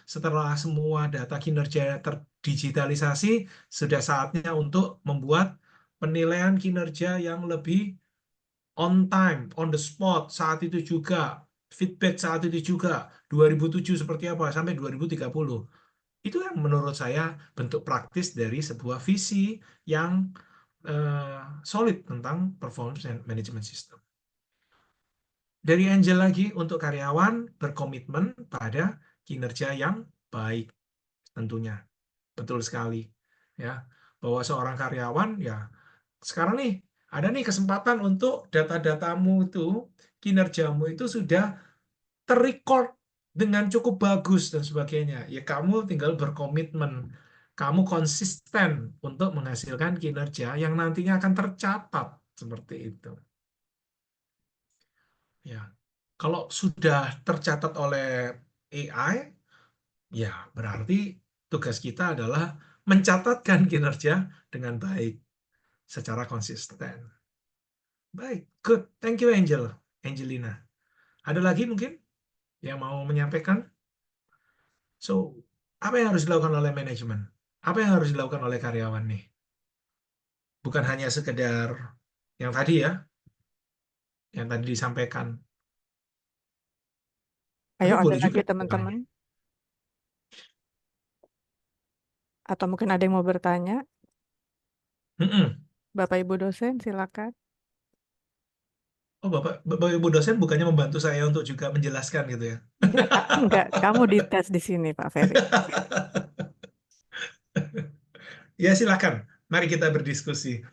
setelah semua data kinerja terdigitalisasi, sudah saatnya untuk membuat penilaian kinerja yang lebih on time, on the spot, saat itu juga, feedback saat itu juga, 2007 seperti apa, sampai 2030. Itu yang menurut saya bentuk praktis dari sebuah visi yang solid tentang performance management system. Dari Angel lagi untuk karyawan berkomitmen pada kinerja yang baik tentunya. Betul sekali. Ya, bahwa seorang karyawan ya sekarang nih ada nih kesempatan untuk data-datamu itu, kinerjamu itu sudah terrecord dengan cukup bagus dan sebagainya. Ya kamu tinggal berkomitmen, kamu konsisten untuk menghasilkan kinerja yang nantinya akan tercatat seperti itu. Ya, kalau sudah tercatat oleh AI, ya berarti tugas kita adalah mencatatkan kinerja dengan baik secara konsisten. Baik, good. Thank you Angelina. Ada lagi mungkin yang mau menyampaikan? So, apa yang harus dilakukan oleh manajemen? Apa yang harus dilakukan oleh karyawan nih? Bukan hanya sekedar yang tadi ya, yang tadi disampaikan. Ayo Tapi ada boleh lagi juga teman-teman. Atau mungkin ada yang mau bertanya. Mm-mm. Bapak Ibu dosen silakan. Oh, Bapak Ibu dosen bukannya membantu saya untuk juga menjelaskan gitu ya. Enggak, kamu dites di sini Pak Ferry. Ya, silakan. Mari kita berdiskusi.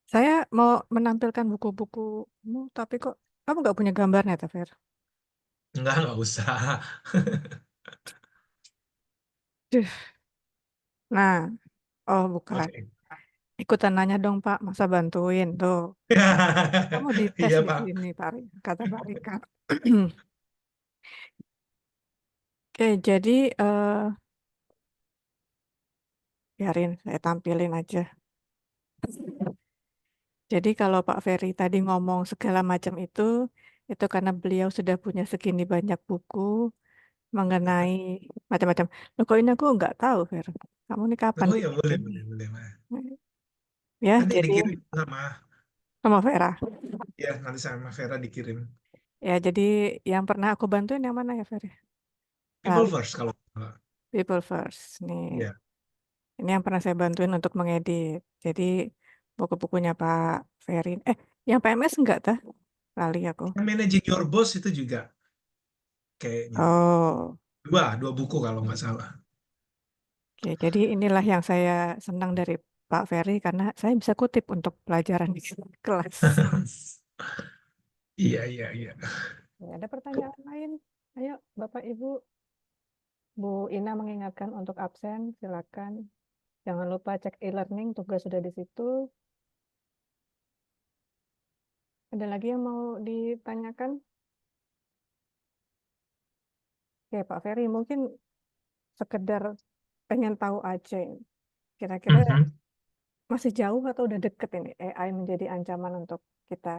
Saya mau menampilkan buku-bukumu, tapi kok kamu nggak punya gambarnya, Teh Fer? Enggak usah. Duh. Nah, oh bukan. Oke. Ikutan nanya dong Pak, masa bantuin tuh. Kamu dites Iya, di Pak. sini, Pak, kata Pak Rika. Oke, jadi biarin saya tampilin aja. Jadi kalau Pak Ferry tadi ngomong segala macam itu karena beliau sudah punya segini banyak buku mengenai macam-macam. Loh kok ini aku nggak tahu, Fer. Kamu ini kapan Oh ya, boleh, bikinnya? boleh, boleh, Mas. Ya, Nanti jadi dikirim sama Vera. nanti sama Vera dikirim. Ya, jadi yang pernah aku bantuin yang mana ya, Fer? People Lali. first kalau People First. Nih, ya. ini yang pernah saya bantuin untuk mengedit. Jadi buku-bukunya Pak Ferry. Yang PMS enggak tah? Lali aku. Managing Your Boss itu juga kayaknya. Oh, Dua buku kalau nggak salah. oke. Jadi inilah yang saya senang dari Pak Ferry karena saya bisa kutip untuk pelajaran di kelas. Iya, iya, iya. Ya, ada pertanyaan lain? Ayo, Bapak Ibu, Bu Ina mengingatkan untuk absen, silakan. Jangan lupa cek e-learning, tugas sudah di situ. Ada lagi yang mau ditanyakan? Oke, Pak Ferry, mungkin sekedar pengen tahu aja ini. Kira-kira Mhm. masih jauh atau udah deket ini AI menjadi ancaman untuk kita,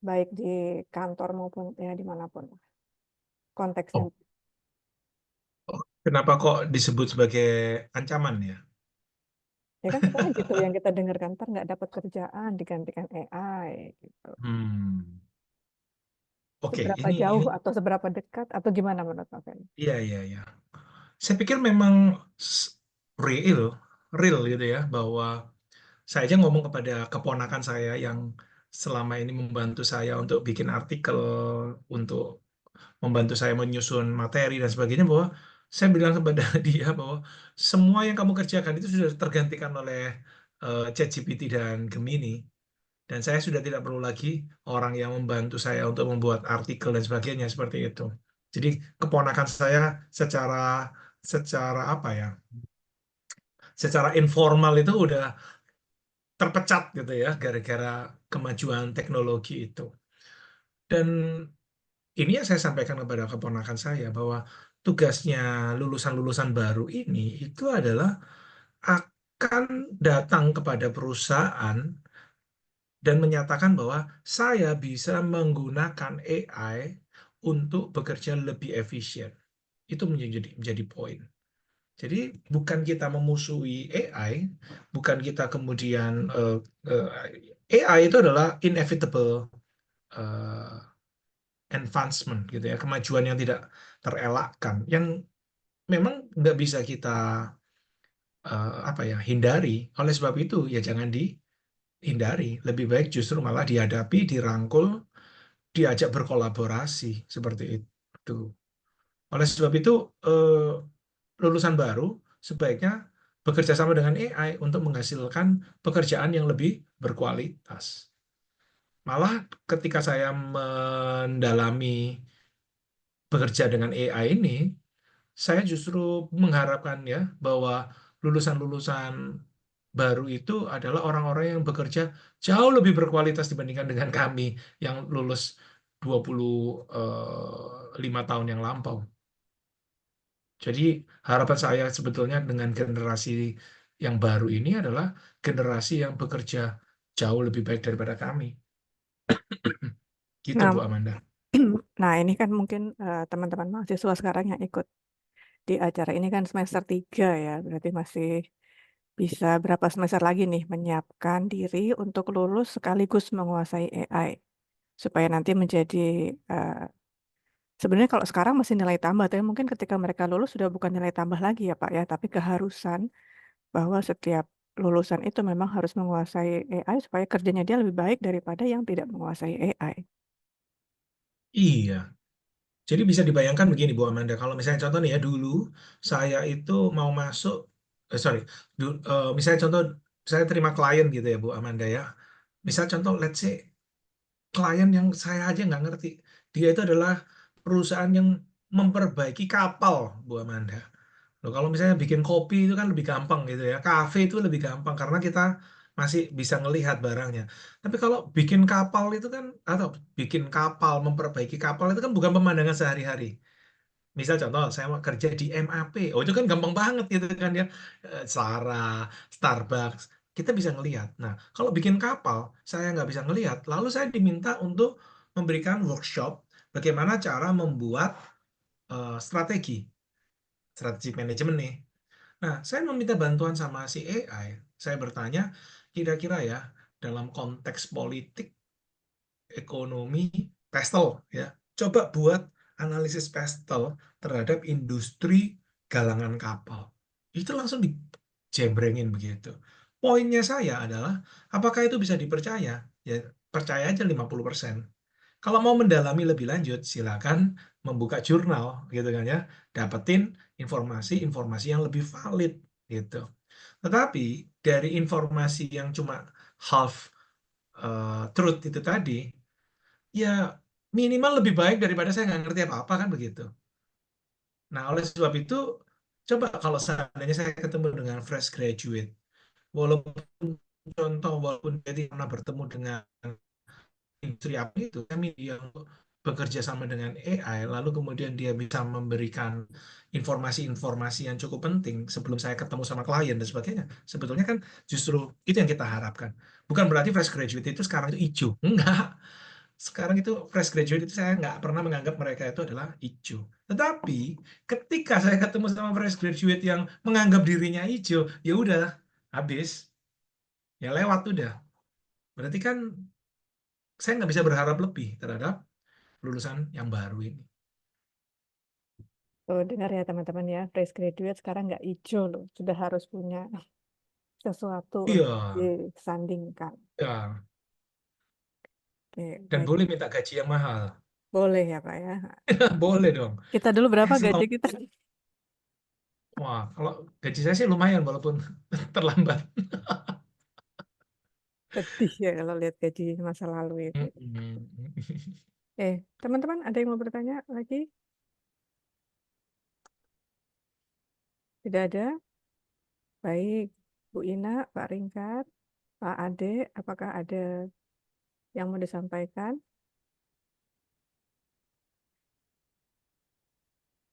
baik di kantor maupun ya dimanapun konteksnya. Oh, kenapa kok disebut sebagai ancaman ya? Ya kan sekarang gitu yang kita dengarkan, ntar nggak dapat kerjaan digantikan AI gitu. Hmm. Oke, Seberapa ini jauh atau seberapa dekat atau gimana menurut Pak Ferry? iya, iya, iya. Saya pikir memang s- real, real gitu ya, bahwa saya aja ngomong kepada keponakan saya yang selama ini membantu saya untuk bikin artikel, untuk membantu saya menyusun materi dan sebagainya, bahwa saya bilang kepada dia bahwa semua yang kamu kerjakan itu sudah tergantikan oleh ChatGPT dan Gemini, dan saya sudah tidak perlu lagi orang yang membantu saya untuk membuat artikel dan sebagainya seperti itu. Jadi keponakan saya secara secara apa ya? Secara informal itu udah terpecat gitu ya gara-gara kemajuan teknologi itu. Dan ini yang saya sampaikan kepada keponakan saya bahwa tugasnya lulusan-lulusan baru ini itu adalah akan datang kepada perusahaan dan menyatakan bahwa saya bisa menggunakan AI untuk bekerja lebih efisien. Itu menjadi poin. Jadi bukan kita memusuhi AI, bukan kita kemudian AI itu adalah inevitable eh, advancement gitu ya, kemajuan yang tidak terelakkan, yang memang nggak bisa kita apa ya hindari. Oleh sebab itu ya jangan dihindari, lebih baik justru malah dihadapi, dirangkul, diajak berkolaborasi seperti itu. Oleh sebab itu eh, lulusan baru sebaiknya bekerja sama dengan AI untuk menghasilkan pekerjaan yang lebih berkualitas. Malah ketika saya mendalami bekerja dengan AI ini, saya justru mengharapkan ya bahwa lulusan-lulusan baru itu adalah orang-orang yang bekerja jauh lebih berkualitas dibandingkan dengan kami yang lulus 25 tahun yang lampau. Jadi harapan saya sebetulnya dengan generasi yang baru ini adalah generasi yang bekerja jauh lebih baik daripada kami. Gitu Nah, Bu Amanda. nah ini kan mungkin teman-teman mahasiswa sekarang yang ikut di acara ini kan semester 3 ya, berarti masih bisa berapa semester lagi nih menyiapkan diri untuk lulus sekaligus menguasai AI supaya nanti menjadi eh, sebenarnya kalau sekarang masih nilai tambah, tapi mungkin ketika mereka lulus sudah bukan nilai tambah lagi ya Pak ya, tapi keharusan bahwa setiap lulusan itu memang harus menguasai AI supaya kerjanya dia lebih baik daripada yang tidak menguasai AI. Iya. Jadi bisa dibayangkan begini Bu Amanda, kalau misalnya contoh nih ya, dulu saya itu mau masuk, sorry, misalnya contoh saya terima klien gitu ya Bu Amanda ya. Misal contoh, let's say klien yang saya aja nggak ngerti, dia itu adalah perusahaan yang memperbaiki kapal Bu Amanda. Loh, kalau misalnya bikin kopi itu kan lebih gampang gitu ya. Kafe itu lebih gampang karena kita masih bisa ngelihat barangnya. Tapi kalau bikin kapal itu kan, atau bikin kapal, memperbaiki kapal itu kan bukan pemandangan sehari-hari. Misal contoh, saya mau kerja di MAP. Oh, itu kan gampang banget gitu kan ya. Zara, Starbucks, kita bisa ngelihat. Nah, kalau bikin kapal, saya nggak bisa ngelihat. Lalu saya diminta untuk memberikan workshop bagaimana cara membuat strategi, strategi manajemen nih. Nah, saya meminta bantuan sama si AI. Saya bertanya, kira-kira ya, dalam konteks politik, ekonomi, pestel, ya, coba buat analisis pestel terhadap industri galangan kapal. Itu langsung dijembrengin begitu. Poinnya saya adalah, apakah itu bisa dipercaya? Ya, percaya aja 50%. Kalau mau mendalami lebih lanjut, silakan membuka jurnal, gitu kan ya, dapetin informasi-informasi yang lebih valid, gitu. Tetapi dari informasi yang cuma half truth itu tadi, ya minimal lebih baik daripada saya nggak ngerti apa-apa kan begitu. Nah, oleh sebab itu, coba kalau seandainya saya ketemu dengan fresh graduate, walaupun walaupun dia tidak pernah bertemu dengan industri apa itu, kami yang bekerja sama dengan AI, lalu kemudian dia bisa memberikan informasi-informasi yang cukup penting sebelum saya ketemu sama klien dan sebagainya. Sebetulnya kan justru itu yang kita harapkan. Bukan berarti fresh graduate itu sekarang itu hijau. Enggak. Sekarang itu fresh graduate itu saya nggak pernah menganggap mereka itu adalah hijau. Tetapi ketika saya ketemu sama fresh graduate yang menganggap dirinya hijau, ya udah habis, ya lewat udah. Berarti kan saya nggak bisa berharap lebih terhadap lulusan yang baru ini. Tuh, dengar ya teman-teman ya, fresh graduate sekarang nggak hijau loh, sudah harus punya sesuatu untuk Iya, disandingkan. ya. Oke, Dan baik. boleh minta gaji yang mahal. Boleh ya Pak ya. Boleh dong. Kita dulu berapa As gaji long- kita? Wah, kalau gaji saya sih lumayan walaupun terlambat. Sedih ya kalau lihat gaji masa lalu itu. Mm-mm. Teman-teman ada yang mau bertanya lagi? Tidak ada? Baik, Bu Ina, Pak Ringkat, Pak Ade, apakah ada yang mau disampaikan?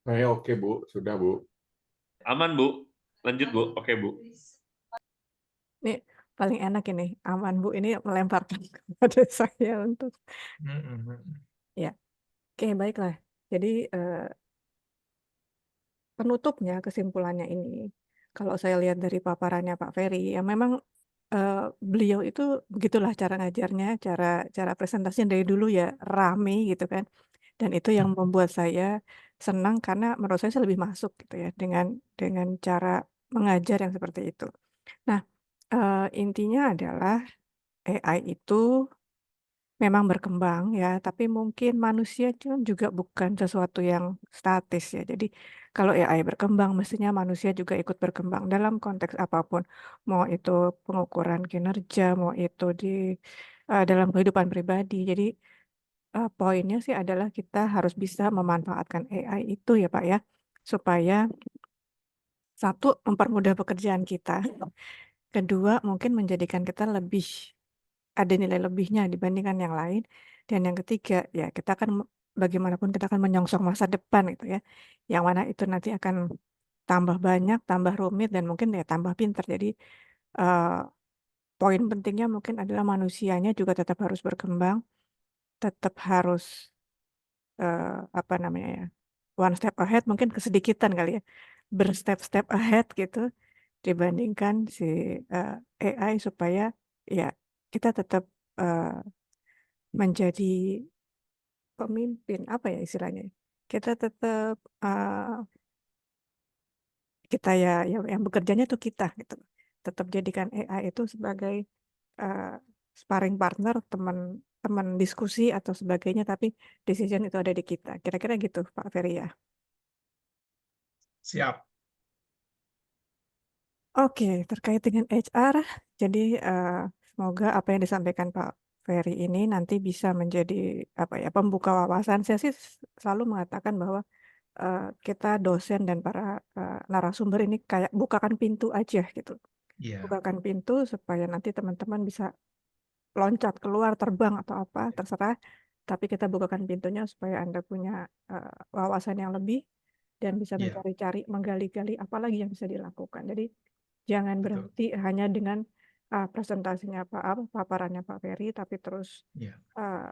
Saya oke, Bu. Sudah, Bu. Aman, Bu. Lanjut, Bu. Oke, Bu. Ini paling enak ini, aman Bu, ini melemparkan kepada saya untuk Mm-mm. ya. Oke, baiklah. Jadi penutupnya, kesimpulannya ini, kalau saya lihat dari paparannya Pak Ferry, ya memang beliau itu begitulah cara ngajarnya, cara cara presentasinya dari dulu ya rame gitu kan. Dan itu yang membuat saya senang karena menurut saya lebih masuk gitu ya dengan cara mengajar yang seperti itu. Nah, intinya adalah AI itu memang berkembang ya, tapi mungkin manusia juga bukan sesuatu yang statis ya. Jadi kalau AI berkembang, mestinya manusia juga ikut berkembang dalam konteks apapun. Mau itu pengukuran kinerja, mau itu di dalam kehidupan pribadi. Jadi poinnya sih adalah kita harus bisa memanfaatkan AI itu ya Pak ya, supaya satu mempermudah pekerjaan kita, kedua mungkin menjadikan kita lebih ada nilai lebihnya dibandingkan yang lain. Dan yang ketiga, ya kita akan bagaimanapun kita akan menyongsong masa depan gitu ya. Yang mana itu nanti akan tambah banyak, tambah rumit dan mungkin ya tambah pintar. Jadi eh, poin pentingnya mungkin adalah manusianya juga tetap harus berkembang, tetap harus apa namanya ya, one step ahead mungkin kesedikitan kali ya, berstep-step ahead gitu dibandingkan si eh, AI supaya ya kita tetap eh, menjadi pemimpin apa ya istilahnya kita tetap kita ya yang bekerjanya tuh kita gitu tetap jadikan AI itu sebagai eh, sparring partner teman teman diskusi atau sebagainya tapi decision itu ada di kita kira-kira gitu Pak Ferry ya. Siap. Oke terkait dengan HR jadi semoga apa yang disampaikan Pak Ferry ini nanti bisa menjadi apa ya pembuka wawasan saya sih selalu mengatakan bahwa kita dosen dan para narasumber ini kayak bukakan pintu aja gitu. Iya. Bukakan pintu supaya nanti teman-teman bisa loncat keluar, terbang atau apa, terserah. Tapi kita bukakan pintunya supaya Anda punya wawasan yang lebih dan bisa Iya, mencari-cari, menggali-gali apa lagi yang bisa dilakukan. Jadi jangan betul. berhenti hanya dengan presentasinya apa paparannya Pak Ferry, tapi terus Iya. uh,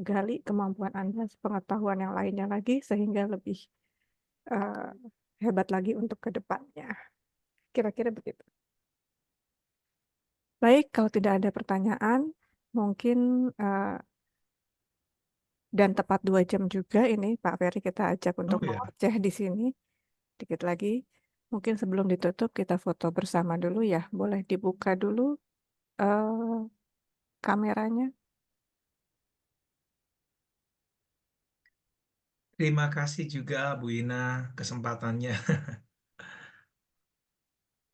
gali kemampuan Anda, pengetahuan yang lainnya lagi sehingga lebih eh, hebat lagi untuk ke depannya. Kira-kira begitu. Baik, kalau tidak ada pertanyaan, mungkin eh, dan tepat 2 jam juga ini Pak Ferry kita ajak untuk Oh ya, mengoceh di sini. Dikit lagi, mungkin sebelum ditutup kita foto bersama dulu ya. Boleh dibuka dulu eh, kameranya. terima kasih juga Bu Ina kesempatannya.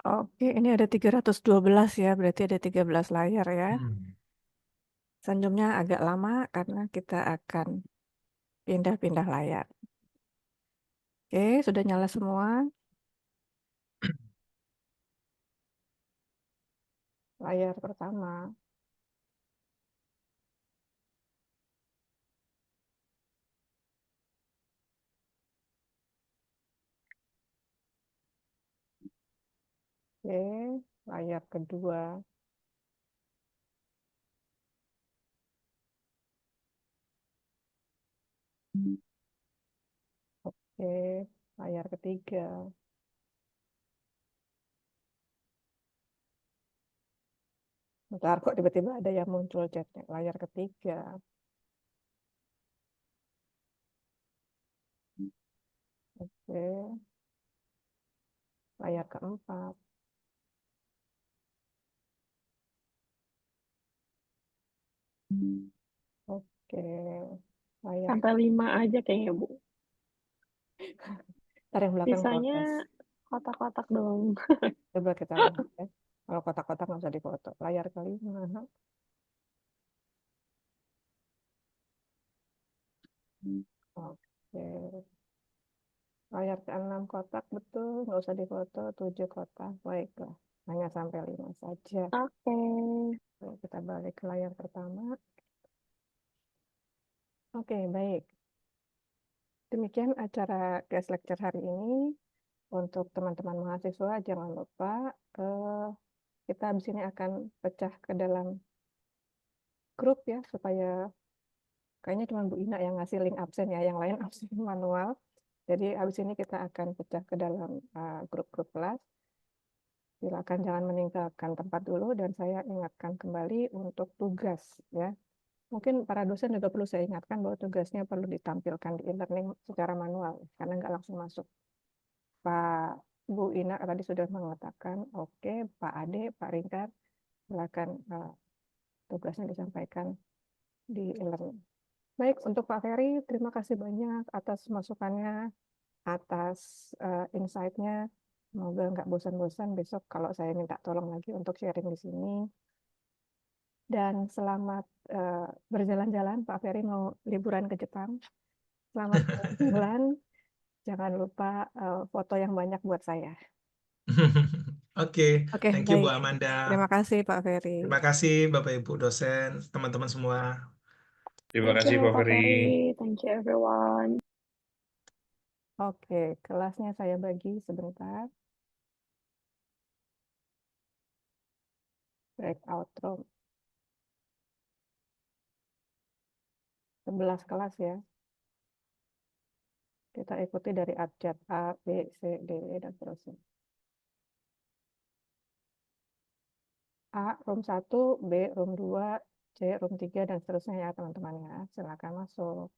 Oke, ini ada 312 ya, berarti ada 13 layar ya. Hmm. Senyumnya agak lama karena kita akan pindah-pindah layar. Oke, sudah nyala semua. Layar pertama. Oke, layar kedua. Oke, layar ketiga. Bentar kok tiba-tiba ada yang muncul chatnya. Layar ketiga. Oke, layar keempat. Oke, layar Sampai 5 aja kayaknya, Bu. ntar yang belakang Sisanya protes. kotak-kotak doang. Coba kita lihat ya. Kalau kotak-kotak nggak usah difoto. Layar kelima. Oke. Layar ke-6 kotak, betul. Nggak usah difoto. 7 kotak. Baiklah. Hanya sampai 5 saja. Oke. Oke, kita balik ke layar pertama. Oke, baik. Demikian acara guest lecture hari ini. Untuk teman-teman mahasiswa, jangan lupa kita habis ini akan pecah ke dalam grup ya, supaya kayaknya cuma Bu Ina yang ngasih link absen ya, yang lain absen manual. Jadi habis ini kita akan pecah ke dalam grup-grup kelas. Silakan jangan meninggalkan tempat dulu dan saya ingatkan kembali untuk tugas ya. Mungkin para dosen juga perlu saya ingatkan bahwa tugasnya perlu ditampilkan di e-learning secara manual karena nggak langsung masuk. Pak Bu Ina tadi sudah mengatakan, oke, Pak Ade, Pak Ringkar, silakan tugasnya disampaikan di e-learning. Baik, untuk Pak Ferry, terima kasih banyak atas masukannya, atas insight-nya. Semoga nggak bosan-bosan besok kalau saya minta tolong lagi untuk sharing di sini. Dan selamat berjalan-jalan, Pak Ferry mau liburan ke Jepang. Selamat jalan-jalan. Jangan lupa foto yang banyak buat saya. Oke, Oke, thank you Bu baik. Amanda. Terima kasih Pak Ferry. Terima kasih Bapak Ibu dosen, teman-teman semua. Terima Thank kasih you, Pak Pak Ferry. Ferry. Thank you, everyone. Oke, kelasnya saya bagi sebentar. Breakout room. 11 kelas ya. Kita ikuti dari abjad A, B, C, D, E, dan seterusnya. A, room 1, B, room 2, C, room 3, dan seterusnya ya teman-teman ya. Silakan masuk.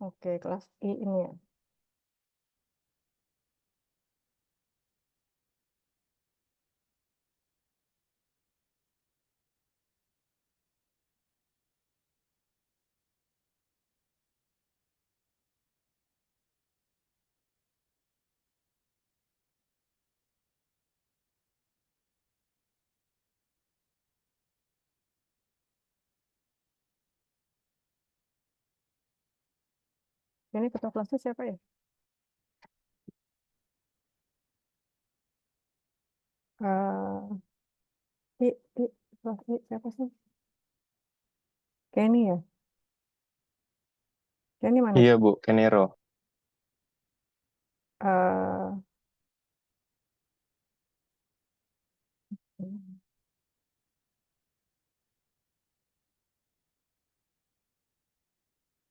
Oke, kelas I ini ya. Ini ketua kelasnya siapa ya? Eh, kelas I siapa sih? Kenny ya? Kenny mana? Iya Bu, Kenero. Eh,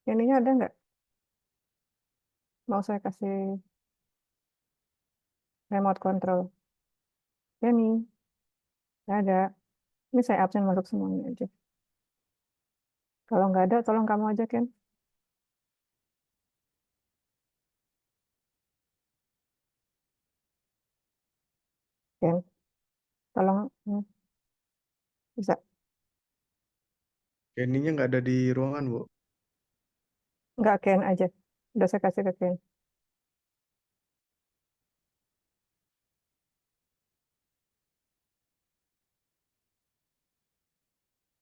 Kenny-nya ada nggak? Mau saya kasih remote control. Kenny, nggak ada. Ini saya absen masuk semuanya aja. Kalau nggak ada, tolong kamu aja, Ken. Ken, tolong. Bisa. Kenny-nya nggak ada di ruangan, Bu. Nggak, Ken aja. Udah saya kasih ke Ken.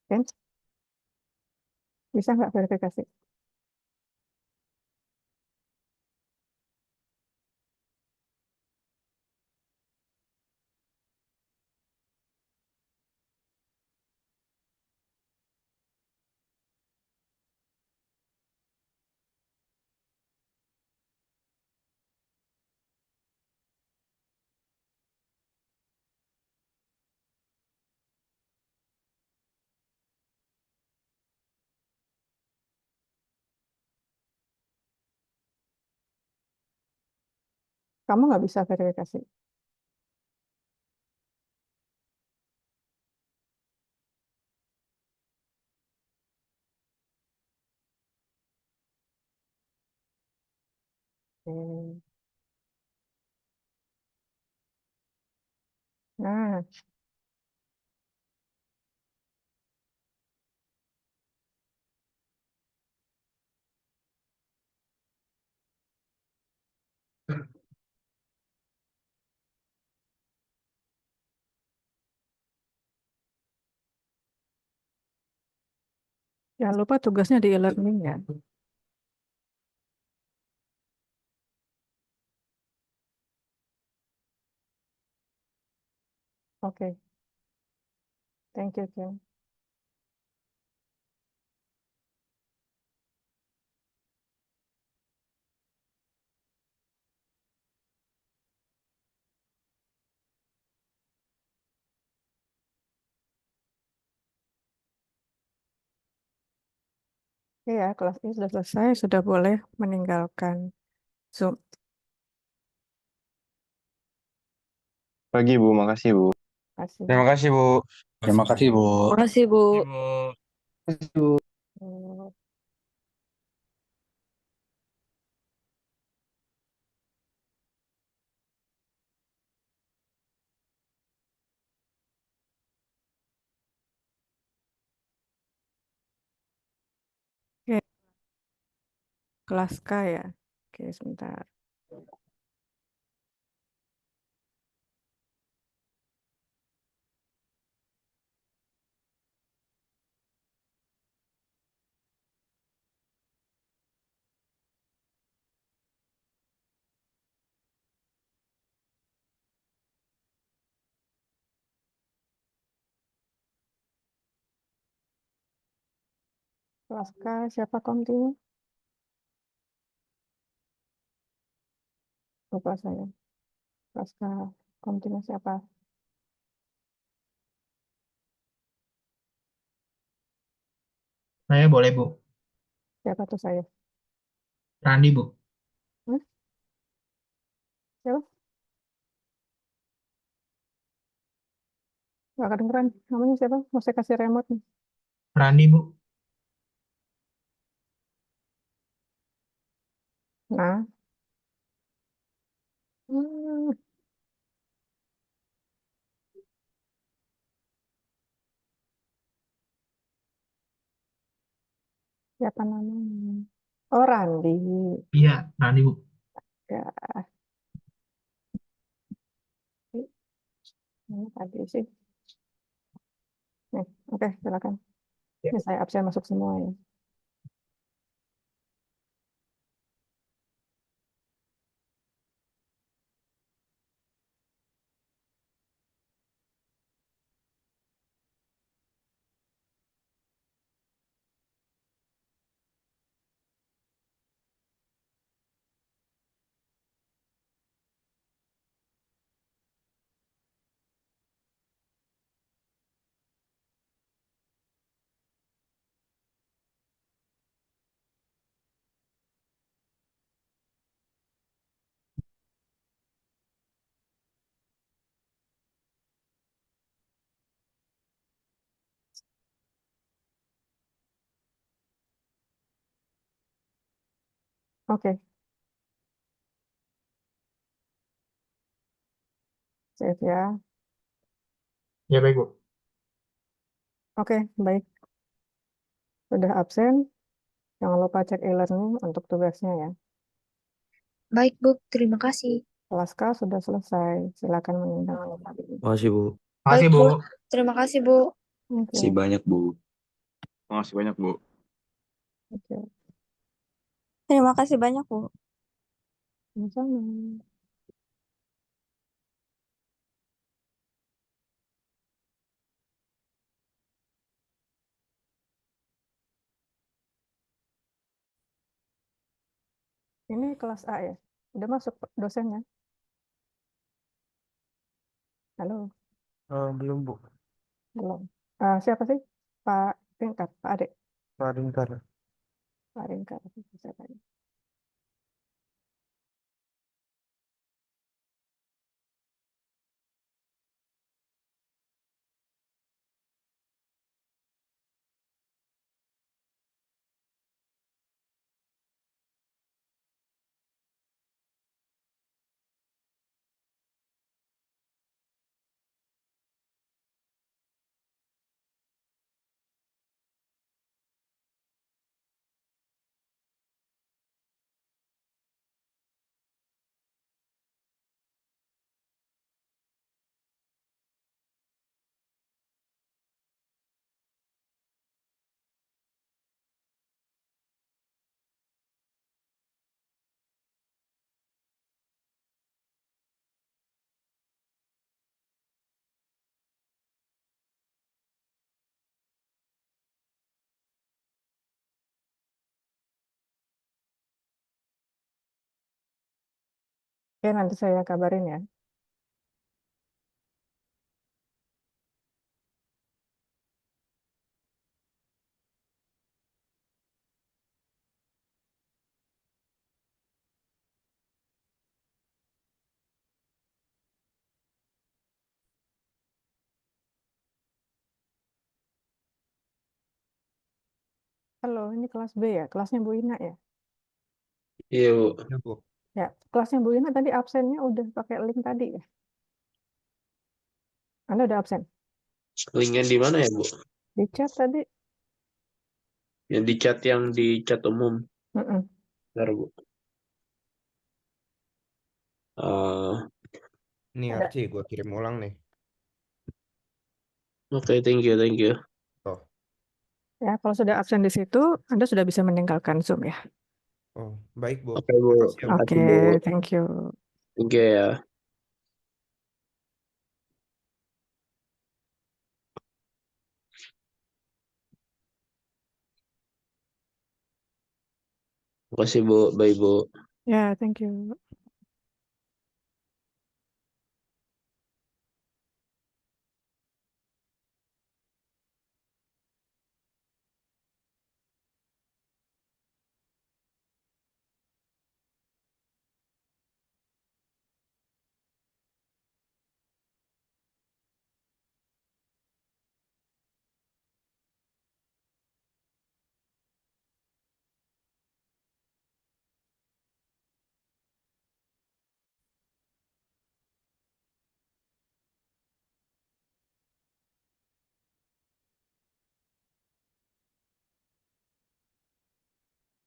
Ken, bisa nggak verifikasi? Kamu nggak bisa verifikasi. Oke. Nah, jangan lupa tugasnya di e-learning ya. Oke, thank you, Ken. Oke ya, kelas ini sudah selesai, sudah boleh meninggalkan Zoom. Pagi Bu, makasih Bu. Kasih. Terima kasih, Bu. Terima kasih, Bu. Makasih, Bu. Ibu. Hmm, Oke, kelas K ya. Oke, sebentar. Kelas K siapa kontinu? Lupa saya. Kelas K kontinu siapa? Saya boleh, Bu. Siapa tuh saya? Randi, Bu. Hah? Siapa? Gak kedengeran. Namanya siapa? Mau saya kasih remote nih. Randi, Bu. Nah. Hmm, siapa namanya? Oh, Randi. Iya, Randi, Bu. Ya, ini tadi sih. Nih, oke, silakan. Ya. Ini saya absen masuk semua ya. Oke, save ya. Ya baik, Bu. Oke, baik. Sudah absen. Jangan lupa cek e-learning untuk tugasnya ya. Baik, Bu. Terima kasih. Kelas K sudah selesai. Silakan meninggalkan. Makasih, Bu. Makasih, Baik, Bu. Bu. Terima kasih, Bu. Oke, Makasih banyak, Bu. Makasih banyak, Bu. oke. Terima kasih banyak, Bu. Sama-sama. Ini kelas A ya? Udah masuk dosennya? Halo, Belum, Bu. belum. Siapa sih? Pak Ringkat, Pak Ade, Pak Ringkar. Pak Ringkat. Saya tanya. Oke, nanti saya kabarin ya. Halo, ini kelas B ya? Kelasnya Bu Ina ya? Iya, Bu. Ya, Bu. Ya, kelasnya Bu Ina tadi absennya udah pakai link tadi ya? Anda udah absen? Linknya di mana ya, Bu? Di chat tadi? Yang di chat umum. Mm-mm. Bentar, Bu. Eh, Nih, Ada. Arci, gue kirim ulang nih. Oke, thank you, thank you. Oh, Ya, kalau sudah absen di situ, Anda sudah bisa meninggalkan Zoom ya. oh, baik, Bu. Oke, Bu. Makasih ya, Bu. Oke, Makasih, Bu. thank you. Thank you ya. Makasih, Bu. Bye, Bu. Ya, thank you.